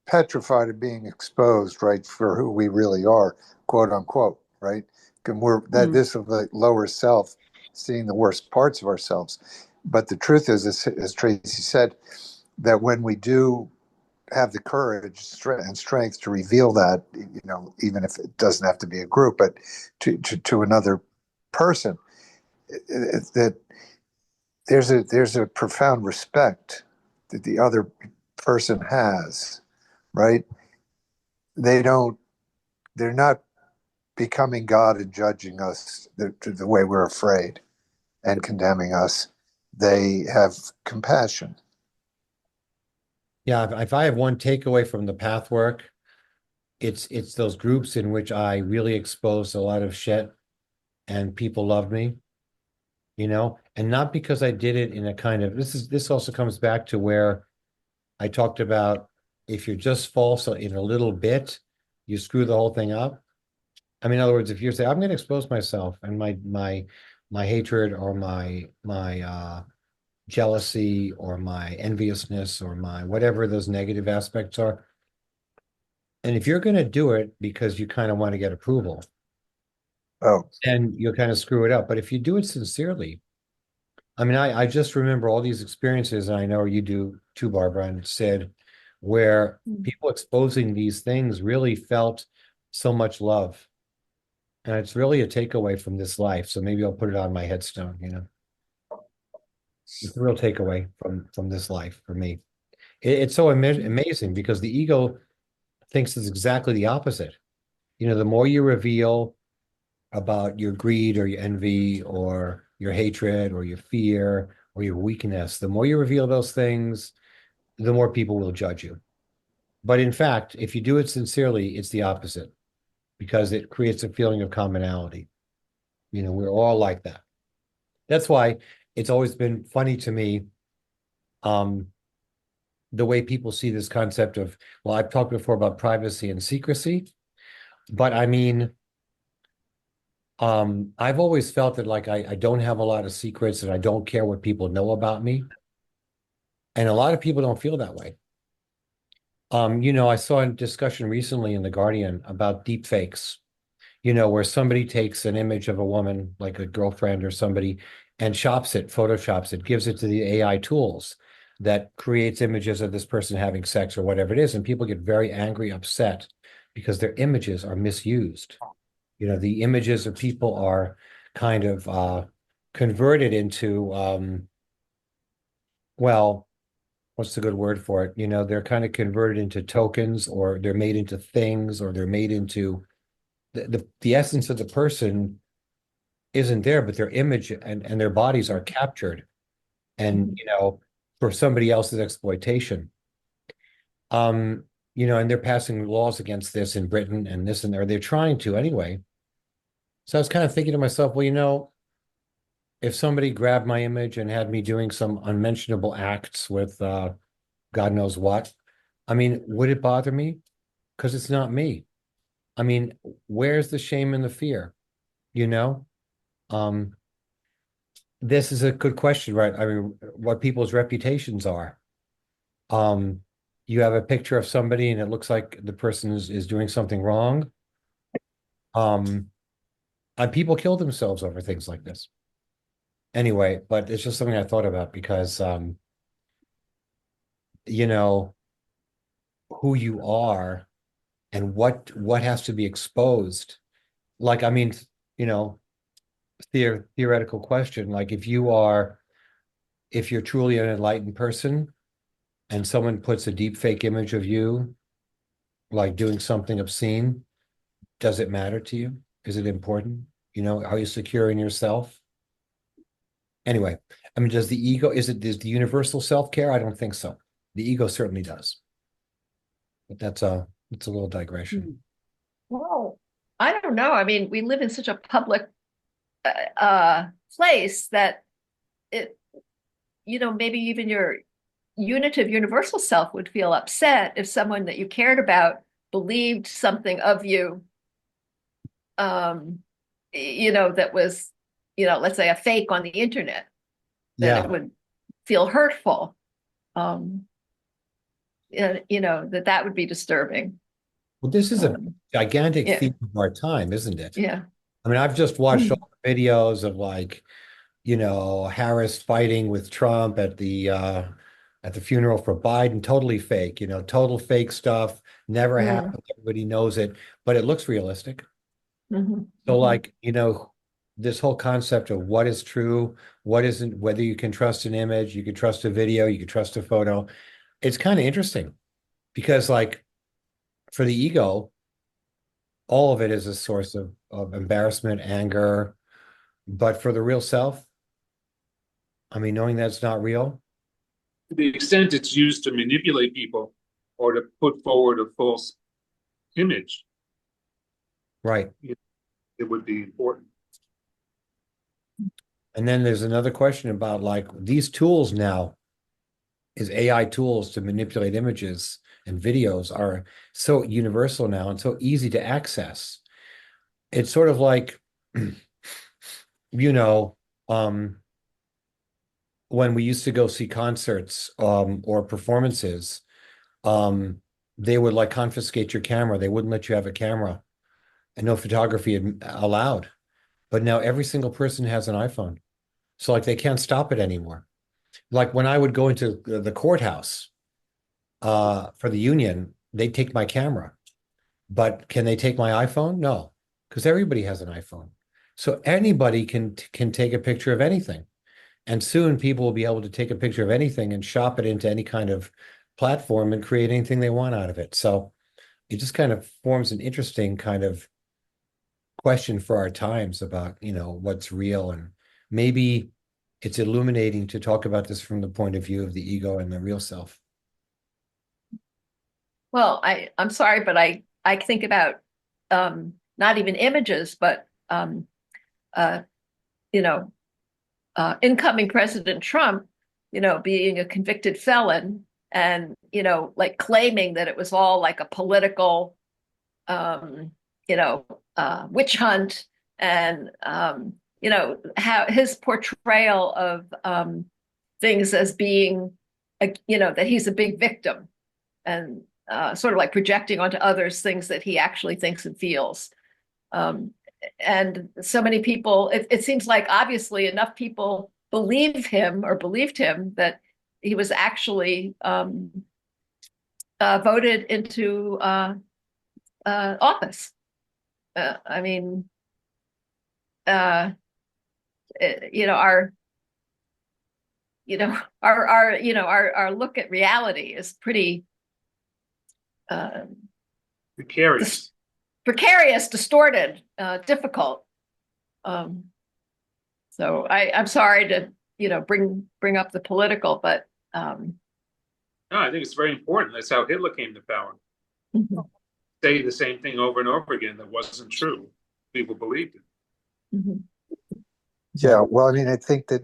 [SPEAKER 4] petrified of being exposed, right, for who we really are, quote unquote, right? And this of the lower self, seeing the worst parts of ourselves. But the truth is, as Tracy said, that when we do have the courage and strength to reveal that, even if it doesn't have to be a group, but to another person, that there's a profound respect that the other person has, right? They're not becoming God and judging us the way we're afraid and condemning us. They have compassion.
[SPEAKER 1] Yeah, if I have one takeaway from the path work, it's those groups in which I really exposed a lot of shit and people loved me, and not because I did it in a kind of this also comes back to where I talked about if you're just false in a little bit, you screw the whole thing up. I mean, in other words, if you say I'm going to expose myself and my hatred or my jealousy or my enviousness or my whatever those negative aspects are, and if you're going to do it because you kind of want to get approval,
[SPEAKER 4] Oh,
[SPEAKER 1] then you'll kind of screw it up. But if you do it sincerely, I mean, I just remember all these experiences, and I know you do too, Barbara and Sid, where people exposing these things really felt so much love. And it's really a takeaway from this life. So maybe I'll put it on my headstone. It's a real takeaway from this life for me. It's so amazing because the ego thinks it's exactly the opposite. The more you reveal about your greed or your envy or your hatred or your fear or your weakness, the more you reveal those things, the more people will judge you. But in fact, if you do it sincerely, it's the opposite because it creates a feeling of commonality. We're all like that. That's why it's always been funny to me, the way people see this concept of, well, I've talked before about privacy and secrecy, but I mean, I've always felt that like I don't have a lot of secrets and I don't care what people know about me. And a lot of people don't feel that way. I saw a discussion recently in The Guardian about deep fakes, where somebody takes an image of a woman, like a girlfriend or somebody, and photoshops it, gives it to the AI tools that creates images of this person having sex or whatever it is. And people get very angry, upset because their images are misused. The images of people are kind of converted into, well, what's the good word for it? They're kind of converted into tokens, or they're made into things, or they're made into the essence of the person isn't there, but their image and their bodies are captured and, for somebody else's exploitation. And they're passing laws against this in Britain and this and there. They're trying to anyway. So I was kind of thinking to myself, well, if somebody grabbed my image and had me doing some unmentionable acts with God knows what, I mean, would it bother me? Because it's not me. I mean, where's the shame and the fear? You know? Um, this is a good question, right? I mean, what people's reputations are. Um, you have a picture of somebody and it looks like the person is doing something wrong. Um, and people kill themselves over things like this. Anyway, but it's just something I thought about because you know, who you are and what has to be exposed. Like, I mean, you know, theoretical question, like if you're truly an enlightened person and someone puts a deep fake image of you like doing something obscene, does it matter to you? Is it important? Are you secure in yourself? Anyway, I mean, does the ego, is the universal self-care? I don't think so. The ego certainly does. But it's a little digression.
[SPEAKER 6] Well, I don't know. I mean, we live in such a public place that it, maybe even your unitive universal self would feel upset if someone that you cared about believed something of you, that was, let's say a fake on the internet, then
[SPEAKER 1] Yeah.
[SPEAKER 6] it would feel hurtful. Um, that would be disturbing.
[SPEAKER 1] Well, this is a gigantic
[SPEAKER 6] Yeah,
[SPEAKER 1] theme of our time, isn't it?
[SPEAKER 6] yeah.
[SPEAKER 1] I mean, I've just watched all the videos of like, Harris fighting with Trump at the funeral for Biden, totally fake, total fake stuff, never
[SPEAKER 6] Mm,
[SPEAKER 1] happened. Everybody knows it, but it looks realistic.
[SPEAKER 6] mhm,
[SPEAKER 1] So
[SPEAKER 6] mhm.
[SPEAKER 1] like, this whole concept of what is true, what isn't, whether you can trust an image, you can trust a video, you can trust a photo. It's kind of interesting because like for the ego, all of it is a source of embarrassment, anger. But for the real self, I mean, knowing that's not real,
[SPEAKER 3] To the extent it's used to manipulate people or to put forward a false image,
[SPEAKER 1] right.
[SPEAKER 3] it would be important.
[SPEAKER 1] And then there's another question about like these tools now, is AI tools to manipulate images and videos are so universal now and so easy to access. It's sort of like, you know, um, when we used to go see concerts or performances, um, they would like confiscate your camera. They wouldn't let you have a camera and no photography allowed. But now every single person has an iPhone. So like they can't stop it anymore. Like when I would go into the courthouse for the union, they'd take my camera. But can they take my iPhone? No, because everybody has an iPhone. So anybody can take a picture of anything. And soon people will be able to take a picture of anything and shop it into any kind of platform and create anything they want out of it. So it just kind of forms an interesting kind of question for our times about, what's real. And maybe it's illuminating to talk about this from the point of view of the ego and the real self.
[SPEAKER 6] Well, I'm sorry, but I think about not even images, but uh, you know, incoming President Trump, being a convicted felon and, like claiming that it was all like a political, witch hunt and, how his portrayal of things as being, that he's a big victim and sort of like projecting onto others things that he actually thinks and feels. Um, and so many people, it seems like obviously enough people believed him that he was actually voted into office. I mean, uh, our our look at reality is pretty uh,
[SPEAKER 3] Precarious.
[SPEAKER 6] precarious, distorted, difficult. Um, so I'm sorry to bring up the political, but
[SPEAKER 3] No, I think it's very important. That's how Hitler came to power.
[SPEAKER 6] mhm,
[SPEAKER 3] Say the same thing over and over again that wasn't true. People believed it.
[SPEAKER 6] mhm.
[SPEAKER 4] Yeah, well, I mean, I think that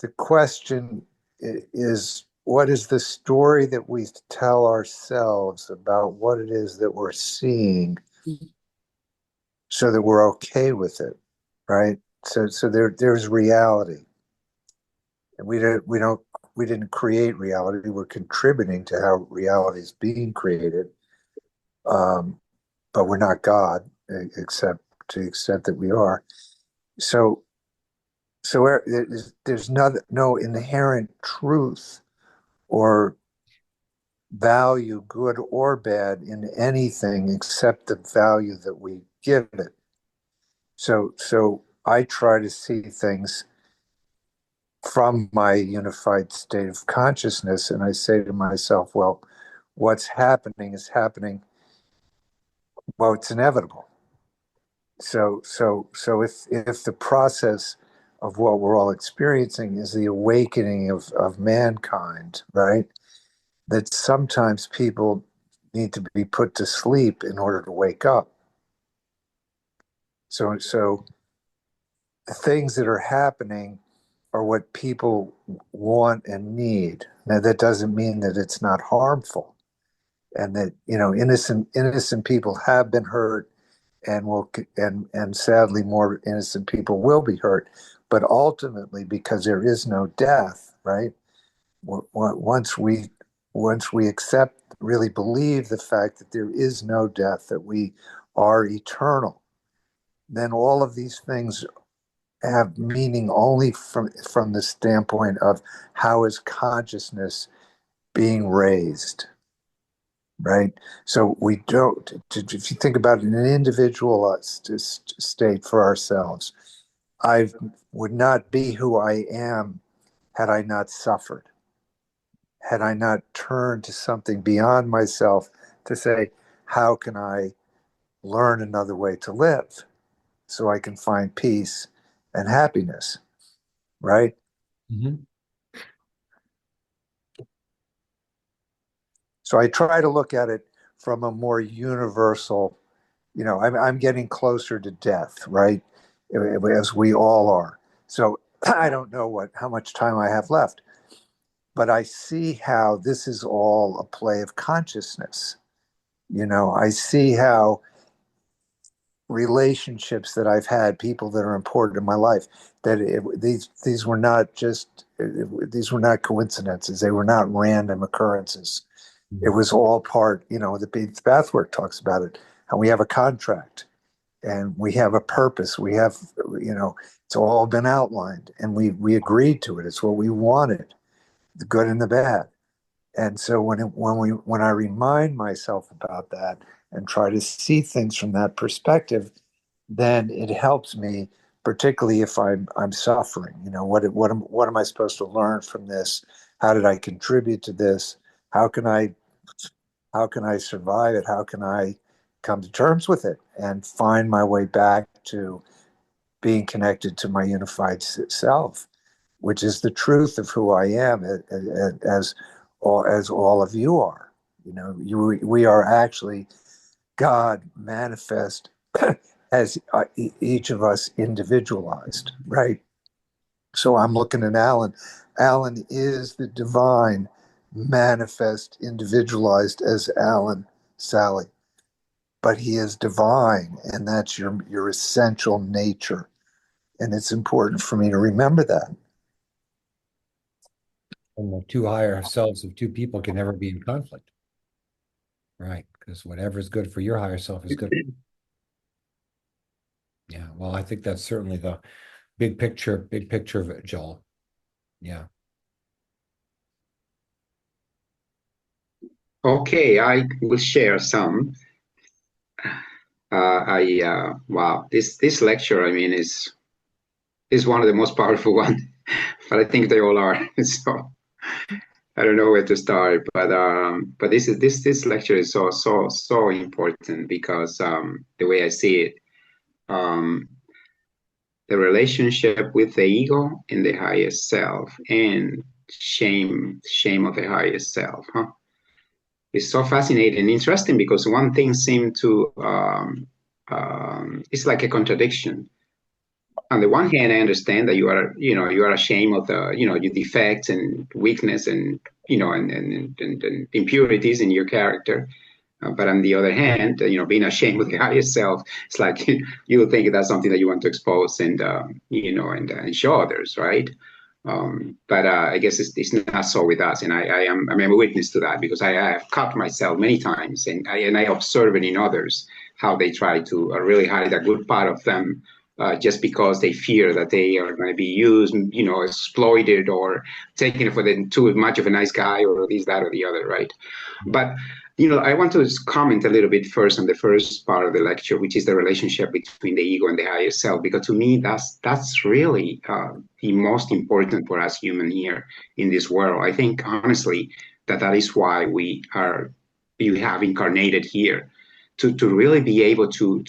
[SPEAKER 4] the question is what is the story that we tell ourselves about what it is that we're seeing so that we're okay with it, right? So there's reality. And we didn't create reality. We're contributing to how reality is being created. Um, but we're not God, except to the extent that we are. So there's no inherent truth or value, good or bad, in anything except the value that we give it. So I try to see things from my unified state of consciousness, and I say to myself, well, what's happening is happening. Well, it's inevitable. So if the process of what we're all experiencing is the awakening of mankind, right? That sometimes people need to be put to sleep in order to wake up. So the things that are happening are what people want and need. Now that doesn't mean that it's not harmful, and that innocent people have been hurt, and will and sadly more innocent people will be hurt. But ultimately, because there is no death, right? Once we once we accept, really believe the fact that there is no death, that we are eternal, then all of these things have meaning only from the standpoint of how is consciousness being raised, right? So we don't, if you think about it in an individual state for ourselves, I would not be who I am had I not suffered, had I not turned to something beyond myself to say, how can I learn another way to live so I can find peace and happiness, right?
[SPEAKER 1] Mhm.
[SPEAKER 4] So I try to look at it from a more universal, I'm getting closer to death, right? As we all are. So I don't know how much time I have left, but I see how this is all a play of consciousness. I see how relationships that I've had, people that are important in my life, that these were not these were not coincidences. They were not random occurrences. It was all part, the Pathwork talks about it, how we have a contract and we have a purpose. We have, it's all been outlined and we agreed to it. It's what we wanted, the good and the bad. And so when I remind myself about that and try to see things from that perspective, then it helps me, particularly if I'm suffering. What am I supposed to learn from this? How did I contribute to this? How can I how can I survive it? How can I come to terms with it and find my way back to being connected to my unified self, which is the truth of who I am, as all of you are. We are actually God manifest as each of us individualized, right? So I'm looking at Alan. Alan is the divine manifest individualized as Alan Sally, but he is divine, and that's your essential nature. And it's important for me to remember that.
[SPEAKER 1] And the two higher selves of two people can never be in conflict. Right. Because whatever is good for your higher self is good. Yeah. Well, I think that's certainly the big picture of it, Joel. Yeah.
[SPEAKER 2] Okay, I will share some. Wow, this lecture, I mean, is one of the most powerful one, but I think they all are. So I don't know where to start, but this lecture is so important because the way I see it, um, the relationship with the ego and the highest self, and shame of the highest self, huh? It's so fascinating and interesting because one thing seemed to it's like a contradiction. On the one hand, I understand that you are ashamed of your defects and weakness and and impurities in your character. But on the other hand, being ashamed of the higher self, it's like you think that's something that you want to expose and and show others, right? But I guess it's not so with us, and I'm a witness to that because I have caught myself many times, and I observe it in others how they try to really hide a good part of them. Just because they fear that they are going to be used, exploited, or taken for too much of a nice guy, or this, that, or the other, right? But I want to comment a little bit first on the first part of the lecture, which is the relationship between the ego and the higher self, because to me that's really the most important for us human here in this world. I think honestly that is why you have incarnated here to really be able to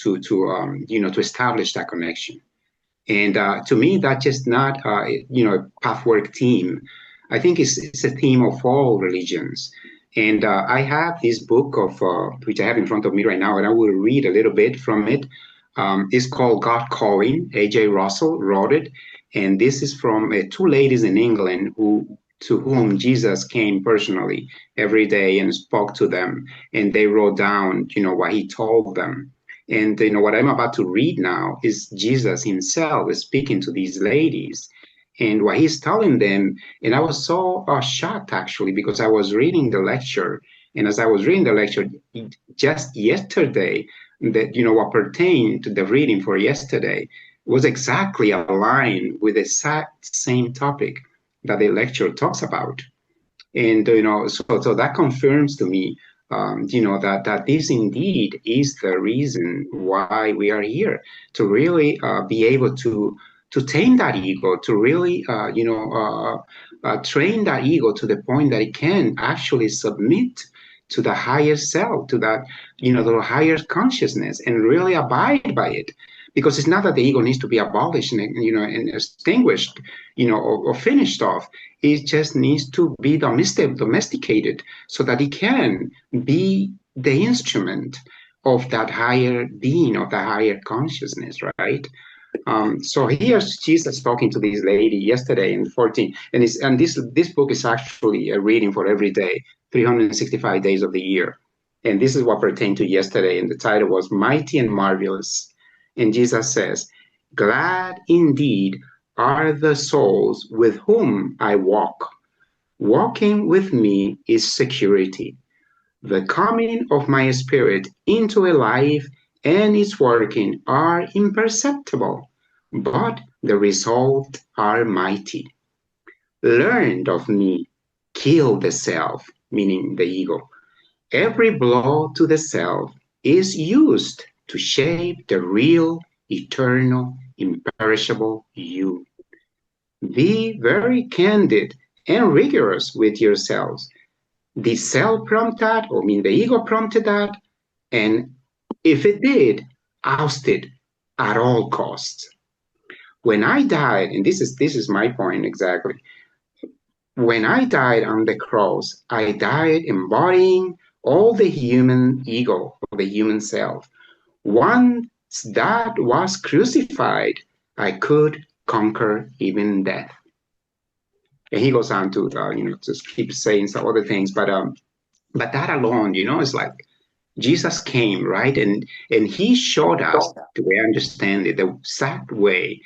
[SPEAKER 2] establish that connection. And to me, that's just not a pathwork theme. I think it's a theme of all religions. And I have this book of which I have in front of me right now, and I will read a little bit from it. It's called God Calling. A.J. Russell wrote it, and this is from two ladies in England to whom Jesus came personally every day and spoke to them, and they wrote down, what he told them. And what I'm about to read now is Jesus himself speaking to these ladies. And what he's telling them, and I was so shocked actually, because I was reading the lecture, and as I was reading the lecture just yesterday, that what pertained to the reading for yesterday was exactly aligned with the exact same topic that the lecture talks about. And so that confirms to me, that this indeed is the reason why we are here, to really be able to tame that ego, to really train that ego to the point that it can actually submit to the higher self, to that the higher consciousness, and really abide by it. Because it's not that the ego needs to be abolished and and extinguished, or finished off. It just needs to be domesticated so that it can be the instrument of that higher being, of the higher consciousness, right? So here's Jesus talking to this lady yesterday in 14, and this book is actually a reading for every day, 365 days of the year. And this is what pertained to yesterday, and the title was Mighty and Marvelous. And Jesus says, "Glad indeed are the souls with whom I walk. Walking with me is security. The coming of my spirit into a life and its working are imperceptible, but the result are mighty. Learn of me, kill the self," meaning the ego. "Every blow to the self is used to shape the real, eternal, imperishable you. Be very candid and rigorous with yourselves. The self prompted that, or the ego prompted that, and if it did, oust it at all costs. When I died, and this is my point exactly. When I died on the cross, I died embodying all the human ego, or the human self. Once that was crucified, I could conquer even death." And he goes on to just keep saying some other things, but that alone, is like Jesus came, right? And he showed us, the way I understand it, the exact way,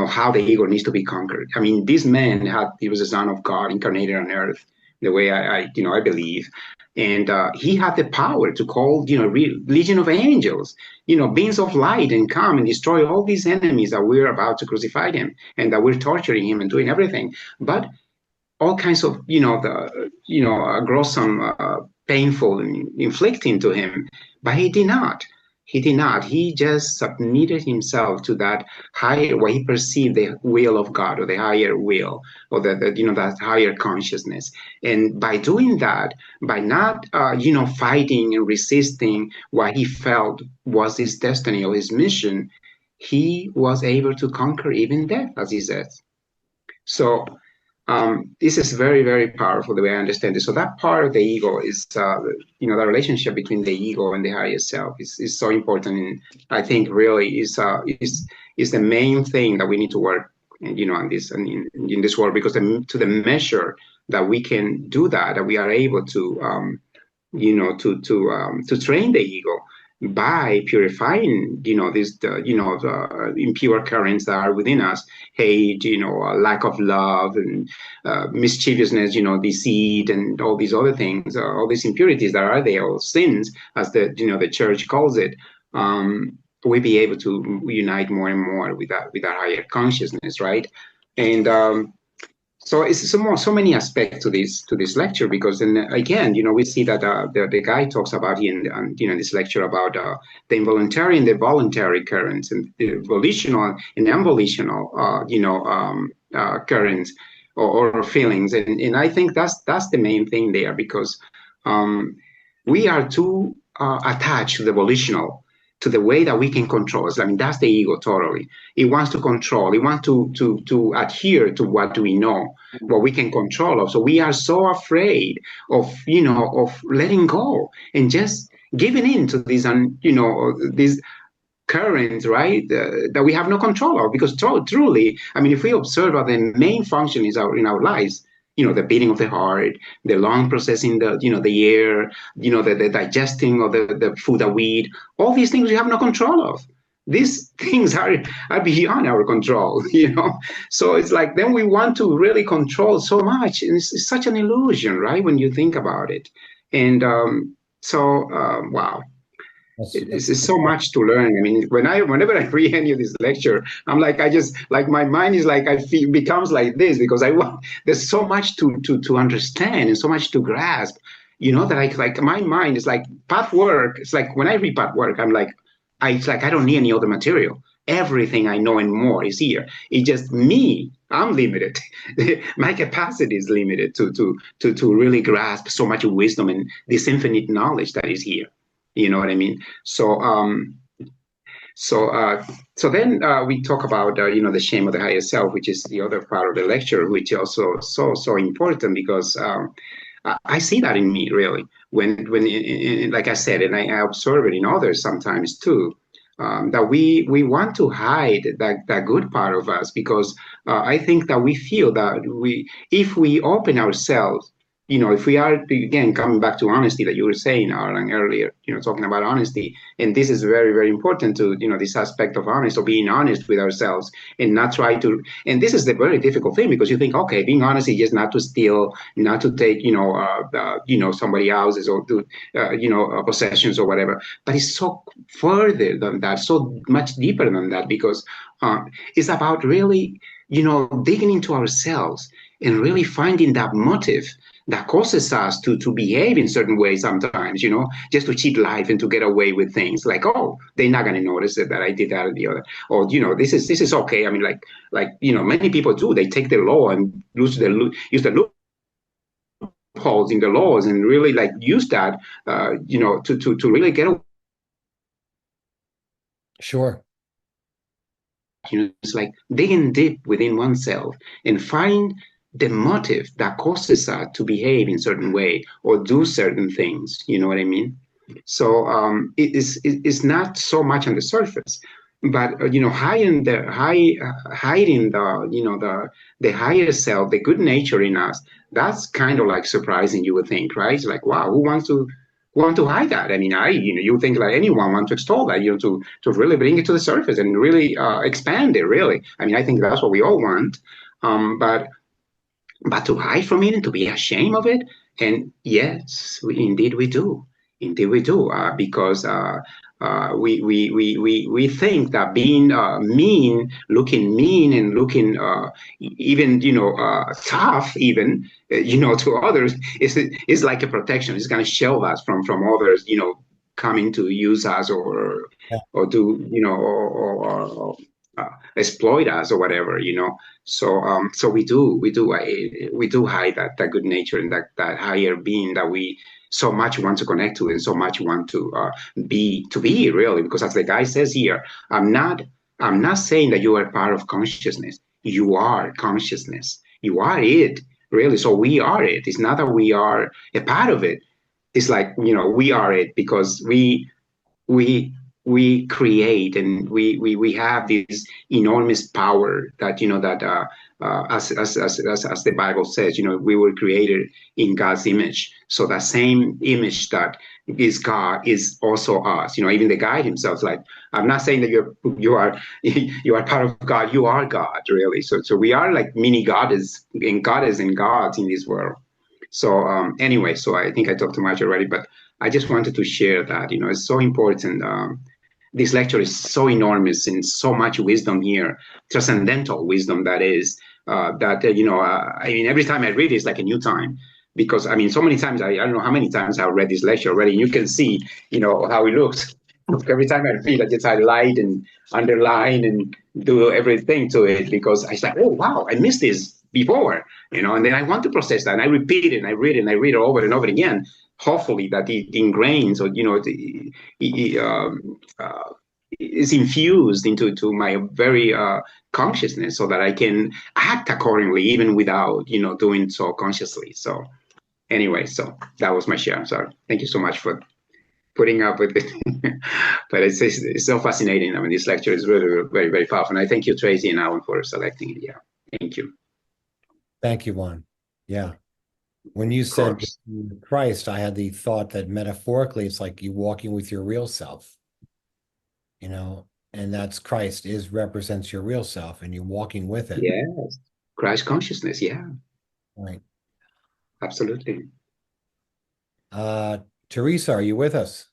[SPEAKER 2] how the ego needs to be conquered. I mean, this man he was the Son of God incarnated on earth, the way I believe. And he had the power to call, legion of angels, beings of light, and come and destroy all these enemies that we're about to crucify him, and that we're torturing him and doing everything. But all kinds of gruesome, painful, and inflicting to him, but he just submitted himself to that higher, what he perceived the will of God, or the higher will, or that higher consciousness. And by doing that, by not fighting and resisting what he felt was his destiny or his mission, he was able to conquer even death, as he says. So this is very, very powerful, the way I understand it. So that part of the ego is, the relationship between the ego and the higher self is so important. And I think really is the main thing that we need to work, on this and in this world, because to the measure that we can do that we are able to, to train the ego by purifying, the impure currents that are within us, hate, lack of love, and mischievousness, deceit, and all these other things, all these impurities that are there, or sins, as the church calls it. We be able to unite more and more with that higher consciousness, right? And so it's so many aspects to this lecture, because then again, we see that the guy talks about in this lecture about the involuntary and the voluntary currents, and the volitional and unvolitional currents, or feelings, and I think that's the main thing there, because we are too attached to the volitional, to the way that we can control us. I mean, that's the ego totally. It wants to control. It wants to adhere to what we know, what we can control of. So we are so afraid of letting go and just giving in to these these currents, right? That we have no control of. Because truly, I mean, if we observe what the main function is in our lives, the beating of the heart, the lung processing the air, the digesting of the food that we eat, all these things we have no control of. these things are beyond our control, So it's like then we want to really control so much, and it's such an illusion, right? When you think about it, and wow, it's
[SPEAKER 1] That's
[SPEAKER 2] so much to learn. I mean, whenever I read any of this lecture, I'm like, I just like my mind is like I feel becomes like this because I want. There's so much to understand and so much to grasp. That I like my mind is like pathwork. It's like when I read pathwork, I'm like, it's like I don't need any other material. Everything I know and more is here. It's just me. I'm limited. My capacity is limited to really grasp so much wisdom and this infinite knowledge that is here. You know what I mean? So then we talk about the shame of the higher self, which is the other part of the lecture, which is also so important because I see that in me really when like I said, and I observe it in others sometimes too. That we want to hide that good part of us because I think that we feel that if we open ourselves, if we are again coming back to honesty that you were saying, Arlan, earlier, talking about honesty, and this is very, very important to this aspect of honest or being honest with ourselves and not try to. And this is the very difficult thing because you think, okay, being honest is just not to steal, not to take somebody else's or do possessions or whatever. But it's so further than that, so much deeper than that because it's about really digging into ourselves and really finding that motive that causes us to behave in certain ways sometimes, just to cheat life and to get away with things like, oh, they're not going to notice that I did that or the other, or this is okay. I mean, like many people do. They take the law and use the loopholes in the laws and really like use that, to really get away.
[SPEAKER 1] sure.
[SPEAKER 2] It's like digging deep within oneself and find the motive that causes us to behave in certain way or do certain things. You know what I mean? So it's not so much on the surface, but hiding the higher self, the good nature in us. That's kind of like surprising. You would think, right? It's like, wow, who want to hide that? I mean, you think like anyone want to extol that, to really bring it to the surface and really expand it. Really, I mean, I think that's what we all want. But to hide from it and to be ashamed of it, and yes, indeed we do. Indeed we do, because we think that being looking mean and looking even tough, even to others is like a protection. It's going to shield us from others, coming to use us
[SPEAKER 1] Yeah.
[SPEAKER 2] or do or exploit us or whatever. So we do hide that good nature and that higher being that we so much want to connect to and so much want to be really, because as the guy says here, I'm not saying that you are part of consciousness. You are consciousness. You are it, really. So we are it. It's not that we are a part of it. It's like, we are it because we we create and we have this enormous power that as the Bible says, we were created in God's image. So that same image that is God is also us. Even the guy himself, like, I'm not saying that you are part of God. You are God, really. So we are like mini goddess and gods in this world. So anyway, so I think I talked too much already, but I just wanted to share that. It's so important. This lecture is so enormous and so much wisdom here, transcendental wisdom that is. I mean, every time I read it, it's like a new time because I mean, so many times I don't know how many times I've read this lecture already. And you can see, how it looks. Every time I read, I just highlight and underline and do everything to it because I say, oh wow, I missed this before, and then I want to process that and I repeat it and I read it and I read it over and over again. Hopefully that it ingrains or is infused into my very consciousness so that I can act accordingly even without doing so consciously. So anyway, so that was my share. I'm sorry. Thank you so much for putting up with it. But it's so fascinating. I mean, this lecture is really very, very powerful. And I thank you, Tracy and Alan, for selecting it. Yeah, thank you.
[SPEAKER 1] Thank you, Juan. Yeah. When you said Christ, I had the thought that metaphorically, it's like you walking with your real self. and that's Christ is represents your real self, and you're walking with it.
[SPEAKER 2] Yes. Christ consciousness. Yeah,
[SPEAKER 1] Right.
[SPEAKER 2] absolutely.
[SPEAKER 1] Uh, Teresa, are you with us?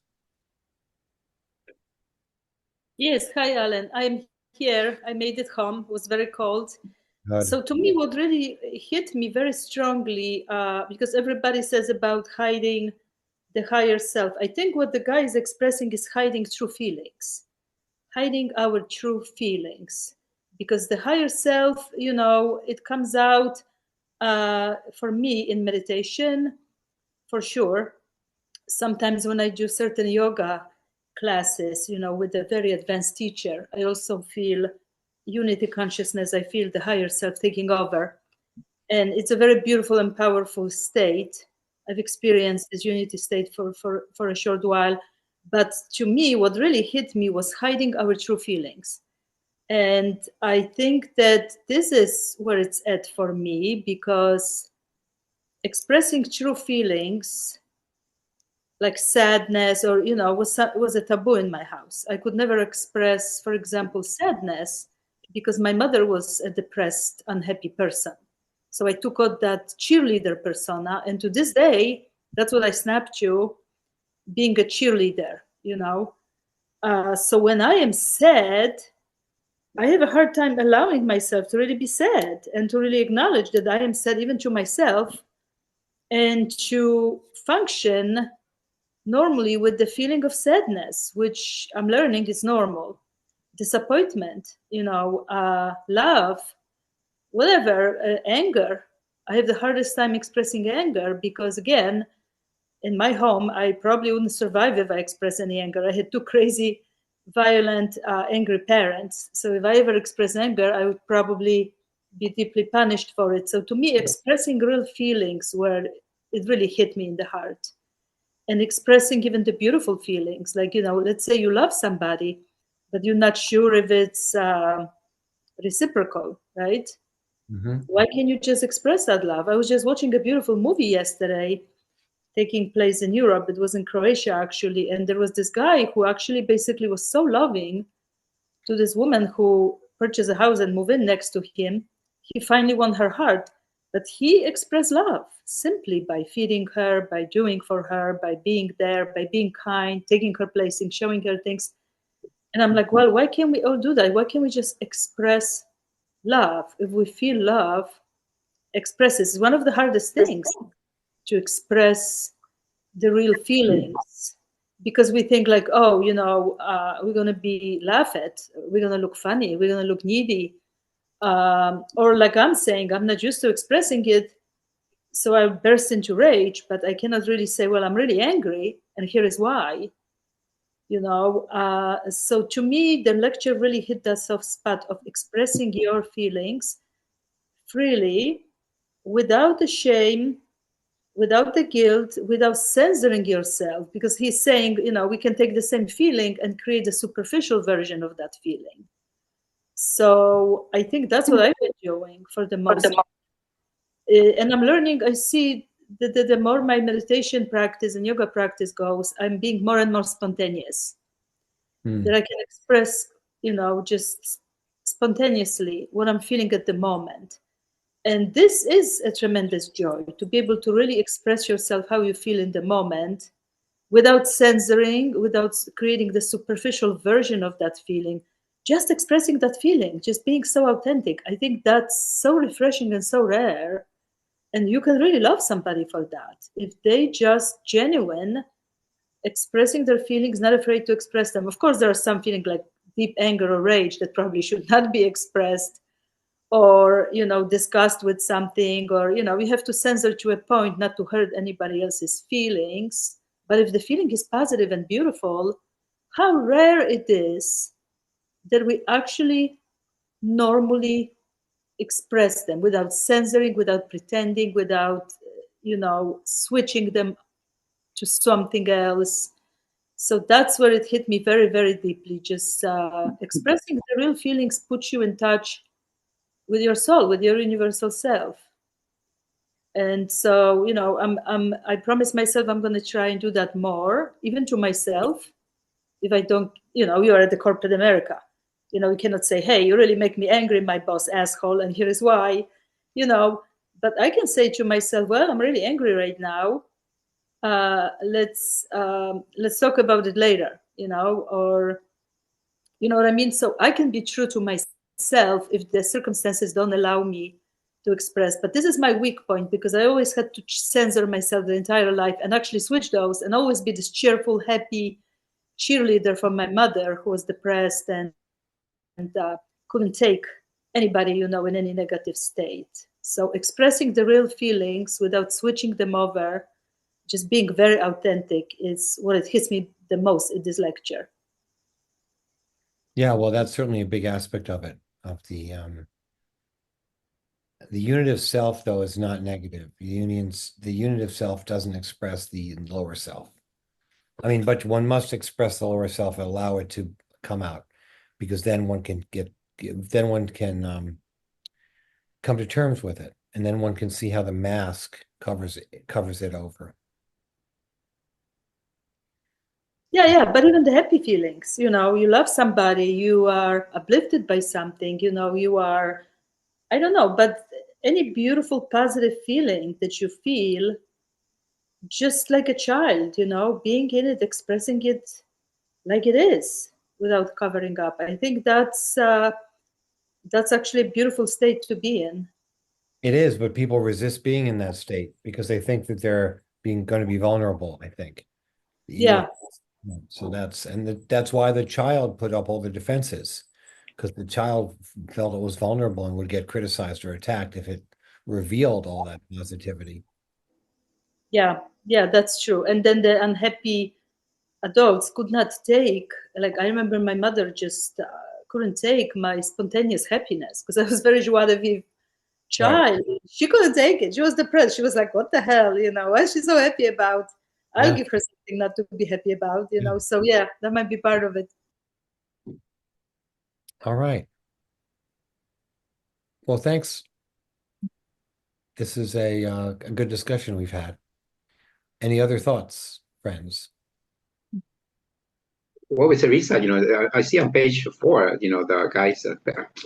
[SPEAKER 8] Yes, hi, Alan. I'm here. I made it home. It was very cold.
[SPEAKER 1] Good.
[SPEAKER 8] So to me, what really hit me very strongly, because everybody says about hiding the higher self, I think what the guy is expressing is hiding true feelings, hiding our true feelings. Because the higher self, it comes out for me in meditation, for sure. Sometimes when I do certain yoga classes, with a very advanced teacher, I also feel unity consciousness. I feel the higher self taking over. And it's a very beautiful and powerful state. I've experienced this unity state for a short while. But to me, what really hit me was hiding our true feelings. And I think that this is where it's at for me, because expressing true feelings like sadness or was a taboo in my house. I could never express, for example, sadness, because my mother was a depressed, unhappy person. So I took on that cheerleader persona, and to this day, that's what I snap to, being a cheerleader. So when I am sad, I have a hard time allowing myself to really be sad and to really acknowledge that I am sad, even to myself, and to function normally with the feeling of sadness, which I'm learning is normal, disappointment, love, whatever, anger. I have the hardest time expressing anger because, again, in my home, I probably wouldn't survive if I expressed any anger. I had two crazy, violent, angry parents. So if I ever express anger, I would probably be deeply punished for it. So to me, expressing real feelings where it really hit me in the heart, and expressing even the beautiful feelings, like, let's say you love somebody, but you're not sure if it's reciprocal, right?
[SPEAKER 1] Mm-hmm.
[SPEAKER 8] Why can't you just express that love? I was just watching a beautiful movie yesterday taking place in Europe. It was in Croatia, actually. And there was this guy who actually basically was so loving to this woman who purchased a house and moved in next to him. He finally won her heart. But he expressed love simply by feeding her, by doing for her, by being there, by being kind, taking her placing, showing her things. And I'm like, well, why can't we all do that? Why can't we just express love? If we feel love, express it. It's one of the hardest things, to express the real feelings, because we think like, oh, we're going to be laughed at, we're going to look funny, we're going to look needy. Or like I'm saying, I'm not used to expressing it, so I burst into rage, but I cannot really say, well, I'm really angry, and here is why. So to me, the lecture really hit that soft spot of expressing your feelings freely, without the shame, without the guilt, without censoring yourself, because he's saying, we can take the same feeling and create a superficial version of that feeling. So I think that's what I've been doing for the most. And I'm learning, I see that the more my meditation practice and yoga practice goes, I'm being more and more spontaneous. That I can express, just spontaneously what I'm feeling at the moment. And this is a tremendous joy, to be able to really express yourself how you feel in the moment, without censoring, without creating the superficial version of that feeling, just expressing that feeling, just being so authentic. I think that's so refreshing and so rare. And you can really love somebody for that. If they just genuine, expressing their feelings, not afraid to express them. Of course, there are some feelings like deep anger or rage that probably should not be expressed, or disgust with something, or we have to censor to a point not to hurt anybody else's feelings. But if the feeling is positive and beautiful, how rare it is that we actually normally express them without censoring, without pretending, without switching them to something else. So that's where it hit me very, very deeply. Just expressing the real feelings puts you in touch with your soul, with your universal self. And so, I promise myself I'm going to try and do that more, even to myself. If I don't, you are at the corporate America. You cannot say, hey, you really make me angry, my boss asshole, and here is why. But I can say to myself, well, I'm really angry right now. Let's talk about it later, or you know what I mean? So I can be true to myself if the circumstances don't allow me to express. But this is my weak point, because I always had to censor myself the entire life and actually switch those and always be this cheerful, happy cheerleader from my mother, who was depressed and couldn't take anybody, in any negative state. So expressing the real feelings without switching them over, just being very authentic, is what it hits me the most in this lecture.
[SPEAKER 1] Yeah, well, that's certainly a big aspect of it, of the unit of self, though, is not negative. The unit of self doesn't express the lower self. I mean, but one must express the lower self and allow it to come out, because then one can come to terms with it, and then one can see how the mask covers it over.
[SPEAKER 8] Yeah, but even the happy feelings, you love somebody, you are uplifted by something, you are, I don't know, but any beautiful, positive feeling that you feel, just like a child, being in it, expressing it like it is without covering up. I think that's actually a beautiful state to be in.
[SPEAKER 1] It is, but people resist being in that state because they think that they're going to be vulnerable, I think. The ego.
[SPEAKER 8] Yeah.
[SPEAKER 1] So that's why the child put up all the defenses, because the child felt it was vulnerable and would get criticized or attacked if it revealed all that positivity.
[SPEAKER 8] Yeah, that's true. And then the unhappy adults could not take, like, I remember my mother just couldn't take my spontaneous happiness, because I was very joie de vivre child. Right. She couldn't take it. She was depressed. She was like, what the hell, what is she so happy about? I'll give her something not to be happy about, So yeah, that might be part of it.
[SPEAKER 1] All right. Well, thanks. This is a good discussion we've had. Any other thoughts, friends?
[SPEAKER 2] Well, with Teresa, I see on page 4, the guys at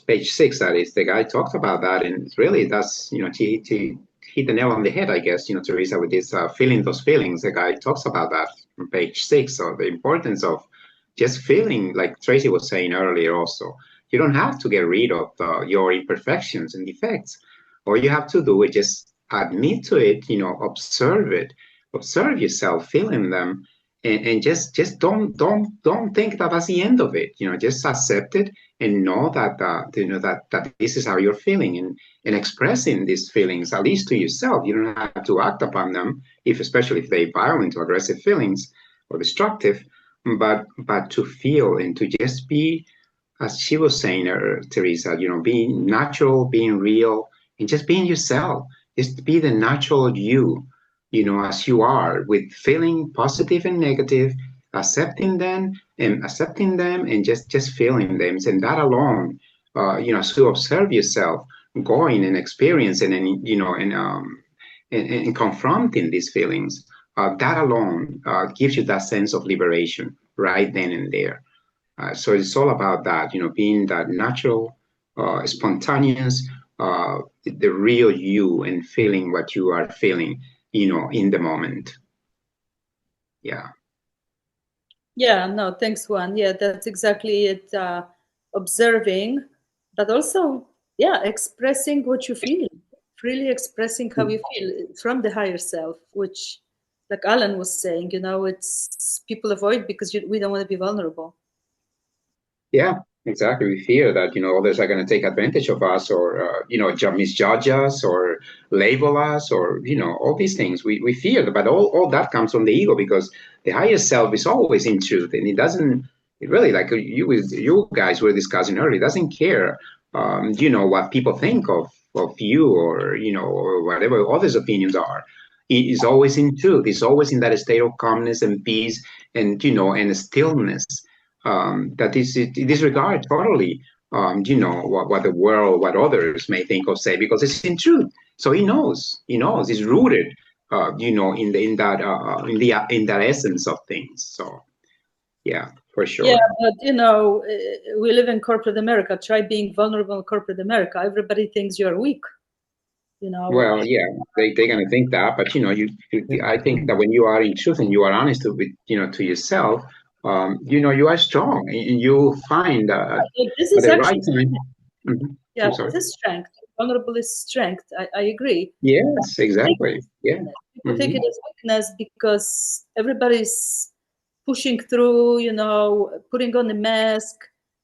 [SPEAKER 2] page 6, that is, the guy talked about that, and it's really, that's, to hit the nail on the head, I guess, Teresa, with this feeling those feelings. The guy talks about that on page 6, so the importance of just feeling, like Tracy was saying earlier also. You don't have to get rid of your imperfections and defects. All you have to do is just admit to it, observe yourself feeling them, and just don't think that that's the end of it. Just accept it and know that that this is how you're feeling, and expressing these feelings, at least to yourself. You don't have to act upon them, especially if they're violent or aggressive feelings or destructive, but to feel and to just be, as she was saying, Teresa, being natural, being real, and just being yourself. Just be the natural you, as you are, with feeling positive and negative, accepting them and just feeling them. And that alone, as you observe yourself going and experiencing and confronting these feelings, that alone gives you that sense of liberation right then and there. So it's all about that, being that natural, spontaneous, the real you, and feeling what you are feeling, in the moment. Yeah.
[SPEAKER 8] Yeah, no, thanks, Juan. Yeah, that's exactly it. Observing, but also, expressing what you feel, freely expressing how you feel from the higher self, which, like Alan was saying, it's people avoid because we don't want to be vulnerable.
[SPEAKER 2] Yeah, exactly. We fear that, others are going to take advantage of us, or, misjudge us, or label us, or, all these things. We fear that, but all that comes from the ego, because the higher self is always in truth, and it really, like you guys were discussing earlier, doesn't care, what people think of you, or, or whatever others' opinions are. It is always in truth. It's always in that state of calmness and peace, and, and stillness. That is, it disregard totally, what the world, what others may think or say, because it's in truth. So he knows, it's rooted, in that essence of things. So, yeah. for
[SPEAKER 8] Yeah,
[SPEAKER 2] sure.
[SPEAKER 8] but we live in corporate America. Try being vulnerable in corporate America. Everybody thinks you're weak.
[SPEAKER 2] Well, yeah, they're gonna think that, but I think that when you are in truth and you are honest with to yourself, you are strong and you find
[SPEAKER 8] This
[SPEAKER 2] at
[SPEAKER 8] is
[SPEAKER 2] the right
[SPEAKER 8] actually,
[SPEAKER 2] time. Mhm.
[SPEAKER 8] yeah,
[SPEAKER 2] I'm sorry.
[SPEAKER 8] this is strength. Vulnerable is strength. I agree.
[SPEAKER 2] Yes, exactly. Yeah.
[SPEAKER 8] People take it
[SPEAKER 2] Hmm.
[SPEAKER 8] as weakness because everybody's pushing through, putting on a mask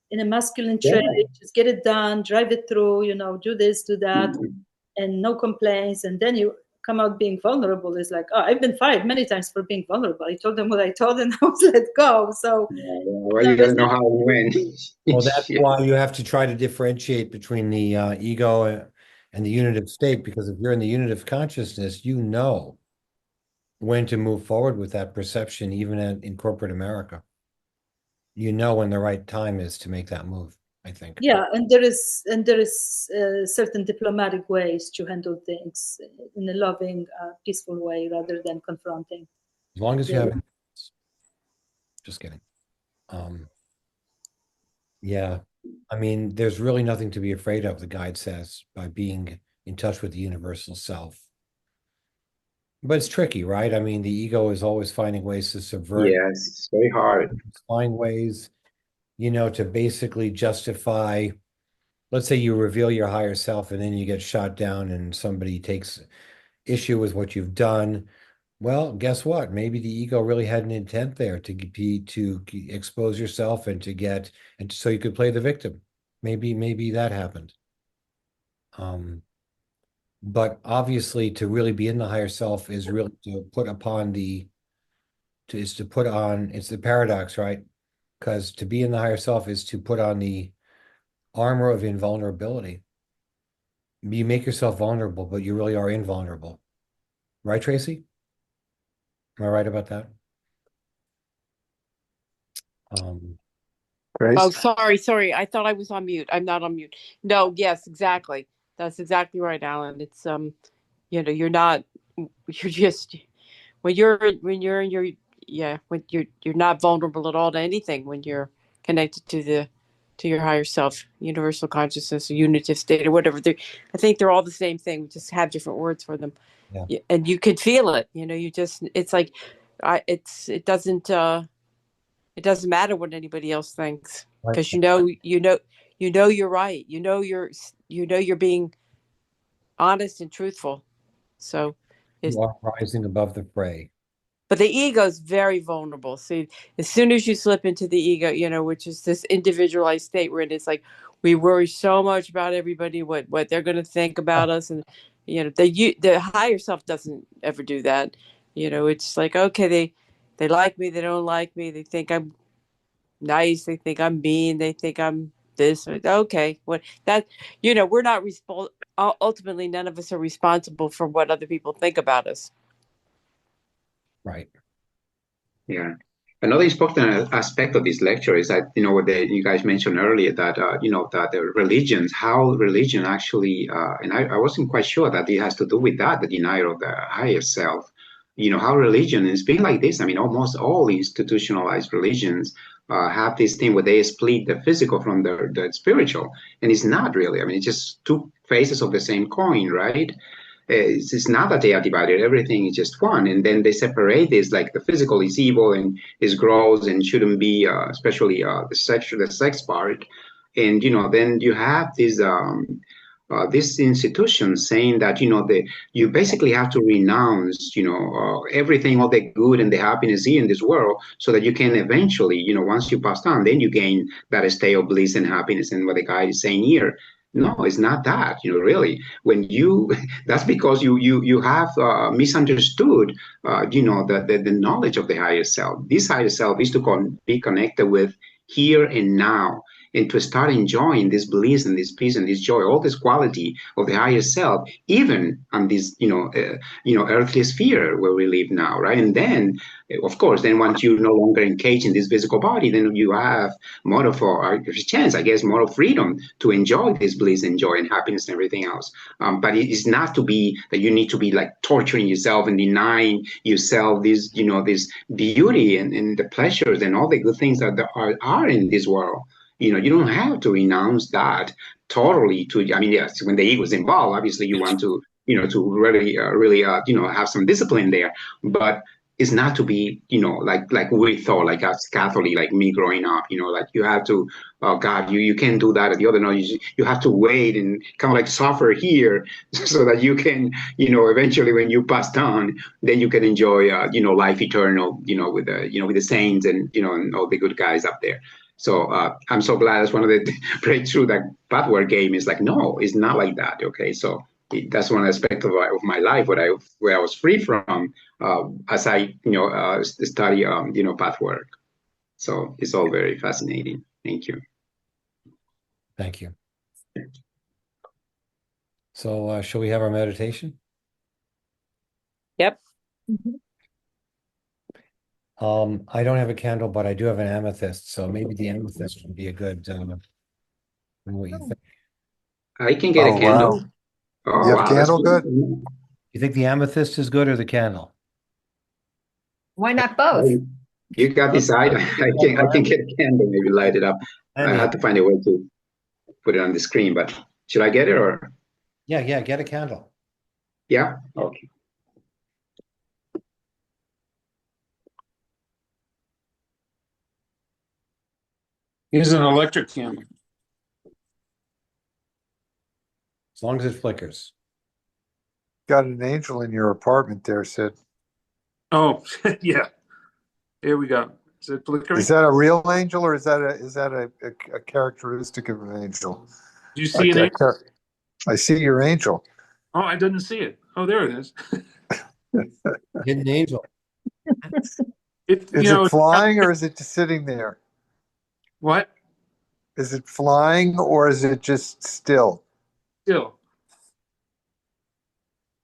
[SPEAKER 8] in a masculine trait,
[SPEAKER 2] Yeah.
[SPEAKER 8] just get it done, drive it through, do this, do that,
[SPEAKER 2] Mhm.
[SPEAKER 8] and no complaints. And then you come out being vulnerable. It's like, oh, I've been fired many times for being vulnerable. I told them what I told and I was let go. So,
[SPEAKER 2] Yeah, well, you gotta
[SPEAKER 8] it's
[SPEAKER 2] know
[SPEAKER 8] not,
[SPEAKER 2] how and when.
[SPEAKER 1] Well, that's
[SPEAKER 2] Yeah.
[SPEAKER 1] why you have to try to differentiate between the ego and the unitive state, because if you're in the unitive consciousness, you know when to move forward with that perception, even in corporate America. You know when the right time is to make that move, I think.
[SPEAKER 8] yeah, and there is certain diplomatic ways to handle things in a loving, peaceful way rather than confronting.
[SPEAKER 1] As long as you
[SPEAKER 8] Yeah.
[SPEAKER 1] have, just kidding. Um, yeah. I mean, there's really nothing to be afraid of, the guide says, by being in touch with the universal self. But it's tricky, right? I mean, the ego is always finding ways to subvert,
[SPEAKER 2] Yes, it's very hard.
[SPEAKER 1] find ways, to basically justify. Let's say you reveal your higher self and then you get shot down and somebody takes issue with what you've done. Well, guess what? Maybe the ego really had an intent there to expose yourself and so you could play the victim. Maybe that happened. Um, but obviously to really be in the higher self is really to put upon to put on, it's the paradox, right? Because to be in the higher self is to put on the armor of invulnerability. You make yourself vulnerable, but you really are invulnerable. Right, Tracy? Am I right about that? Um,
[SPEAKER 5] Oh,
[SPEAKER 4] Grace?
[SPEAKER 5] sorry. I thought I was on mute. I'm not on mute. No, yes, exactly. That's exactly right, Alan. It's you're not you're just when you're in your yeah, when you're not vulnerable at all to anything when you're connected to your higher self, universal consciousness, or unitive state, or whatever. I think they're all the same thing. We just have different words for them.
[SPEAKER 1] yeah,
[SPEAKER 5] And you could feel it. You just it's like it doesn't matter what anybody else thinks
[SPEAKER 1] right.
[SPEAKER 5] because you're right. You're being honest and truthful. So it's
[SPEAKER 1] You are rising above the fray.
[SPEAKER 5] but the ego is very vulnerable. See, as soon as you slip into the ego, which is this individualized state where it's like we worry so much about everybody, what they're going to think about us, and the higher self doesn't ever do that. It's like okay, they like me, they don't like me, they think I'm nice, they think I'm mean, they think I'm this. Okay, what that we're not responsible. Ultimately, none of us are responsible for what other people think about us.
[SPEAKER 1] Right.
[SPEAKER 2] Yeah. Another important aspect of this lecture is that, what you guys mentioned earlier, that, that the religions, how religion actually, and I wasn't quite sure that it has to do with that, the denial of the higher self, how religion is being like this. I mean, almost all institutionalized religions have this thing where they split the physical from the spiritual, and it's not really. I mean, it's just two faces of the same coin, right? It's not that they are divided, everything is just one, and then they separate this, like the physical is evil and is gross and shouldn't be, especially the sex part. And then you have this institution saying that you basically have to renounce everything, all the good and the happiness here in this world, so that you can eventually, once you pass on, then you gain that state of bliss and happiness. And what the guy is saying here, no, it's not that, really. When you that's because you have misunderstood the knowledge of the higher self. This higher self is to be connected with here and now. and to start enjoying this bliss and this peace and this joy, all this quality of the higher self, even on this, earthly sphere where we live now, right? And then, of course, then once you no longer engage in this physical body, then you have more of a chance, I guess, more of freedom to enjoy this bliss and joy and happiness and everything else. But it's not to be that you need to be like torturing yourself and denying yourself this, this beauty and the pleasures and all the good things that there are in this world. You don't have to renounce that totally to, I mean, yes, when the ego is involved, obviously you want to, to really, have some discipline there. But it's not to be, like we thought, like as Catholic, like me growing up, like you have to, oh God, you can't do that or the other. No, you have to wait and kind of like suffer here so that you can, eventually when you pass on, then you can enjoy, life eternal, with the saints and, and all the good guys up there. So I'm so glad that's one of the breakthrough that Pathwork game is like, no, it's not like that. Okay. So that's one aspect of my life where I was free from as I study Pathwork. So it's all very fascinating. Thank you.
[SPEAKER 1] Thank you. So shall we have our meditation?
[SPEAKER 5] Yep.
[SPEAKER 1] I don't have a candle, but I do have an amethyst, so maybe the amethyst would be a good what you think?
[SPEAKER 2] I can get a candle.
[SPEAKER 4] Wow.
[SPEAKER 2] Oh,
[SPEAKER 4] You have
[SPEAKER 2] wow,
[SPEAKER 4] candle good?
[SPEAKER 1] You think the amethyst is good or the candle?
[SPEAKER 6] Why not both?
[SPEAKER 2] You got this side. I can get a candle, maybe light it up. I have to find a way to put it on the screen, but should I get it or?
[SPEAKER 1] Yeah, get a candle.
[SPEAKER 2] Yeah. Okay.
[SPEAKER 3] Here's an electric candle.
[SPEAKER 1] As long as it flickers.
[SPEAKER 4] Got an angel in your apartment there, Sid.
[SPEAKER 3] Oh, yeah. Here we go. Is it flickering?
[SPEAKER 4] Is that a real angel or is that a characteristic of an angel?
[SPEAKER 3] Do you see an angel?
[SPEAKER 4] I see your angel.
[SPEAKER 3] Oh, I didn't see it. Oh, there it is.
[SPEAKER 1] Hidden angel.
[SPEAKER 4] Is it flying or is it just sitting there?
[SPEAKER 3] What?
[SPEAKER 4] Is it flying or is it just still?
[SPEAKER 3] Still.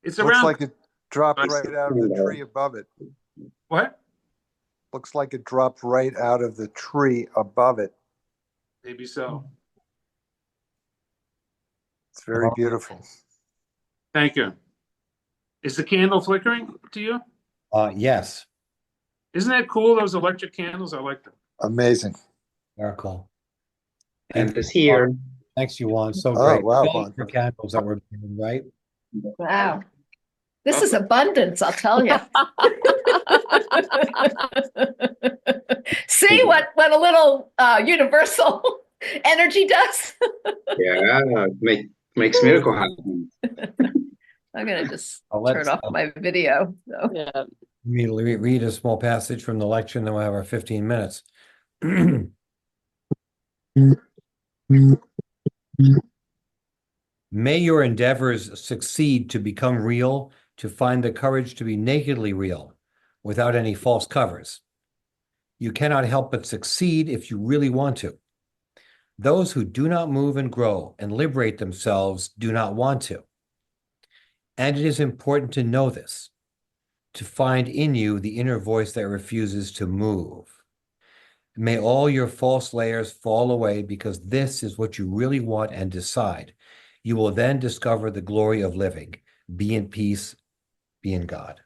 [SPEAKER 3] It's
[SPEAKER 4] Looks
[SPEAKER 3] around.
[SPEAKER 4] like it dropped right out of the tree above it.
[SPEAKER 3] What?
[SPEAKER 4] Looks like it dropped right out of the tree above it.
[SPEAKER 3] Maybe so.
[SPEAKER 4] It's very beautiful.
[SPEAKER 3] Thank you. Is the candle flickering to you?
[SPEAKER 1] Yes.
[SPEAKER 3] Isn't that cool? Those electric candles, I like them.
[SPEAKER 4] Amazing.
[SPEAKER 1] Very cool.
[SPEAKER 2] And this here.
[SPEAKER 1] Thanks, Yuan. So
[SPEAKER 4] Oh,
[SPEAKER 1] great.
[SPEAKER 4] wow.
[SPEAKER 1] For candles that we're doing, right?
[SPEAKER 6] Wow. This is abundance, I'll tell you. See what a little universal energy does?
[SPEAKER 2] Yeah, makes miracle happen.
[SPEAKER 6] I'm going to just
[SPEAKER 1] let's,
[SPEAKER 6] turn off my video. So.
[SPEAKER 5] Yeah.
[SPEAKER 1] Read a small passage from the lecture, and then we'll have our 15 minutes. May your endeavors succeed to become real, to find the courage to be nakedly real, without any false covers. You cannot help but succeed if you really want to. Those who do not move and grow and liberate themselves do not want to. And it is important to know this, to find in you the inner voice that refuses to move. May all your false layers fall away, because this is what you really want and decide. You will then discover the glory of living. Be in peace, be in God.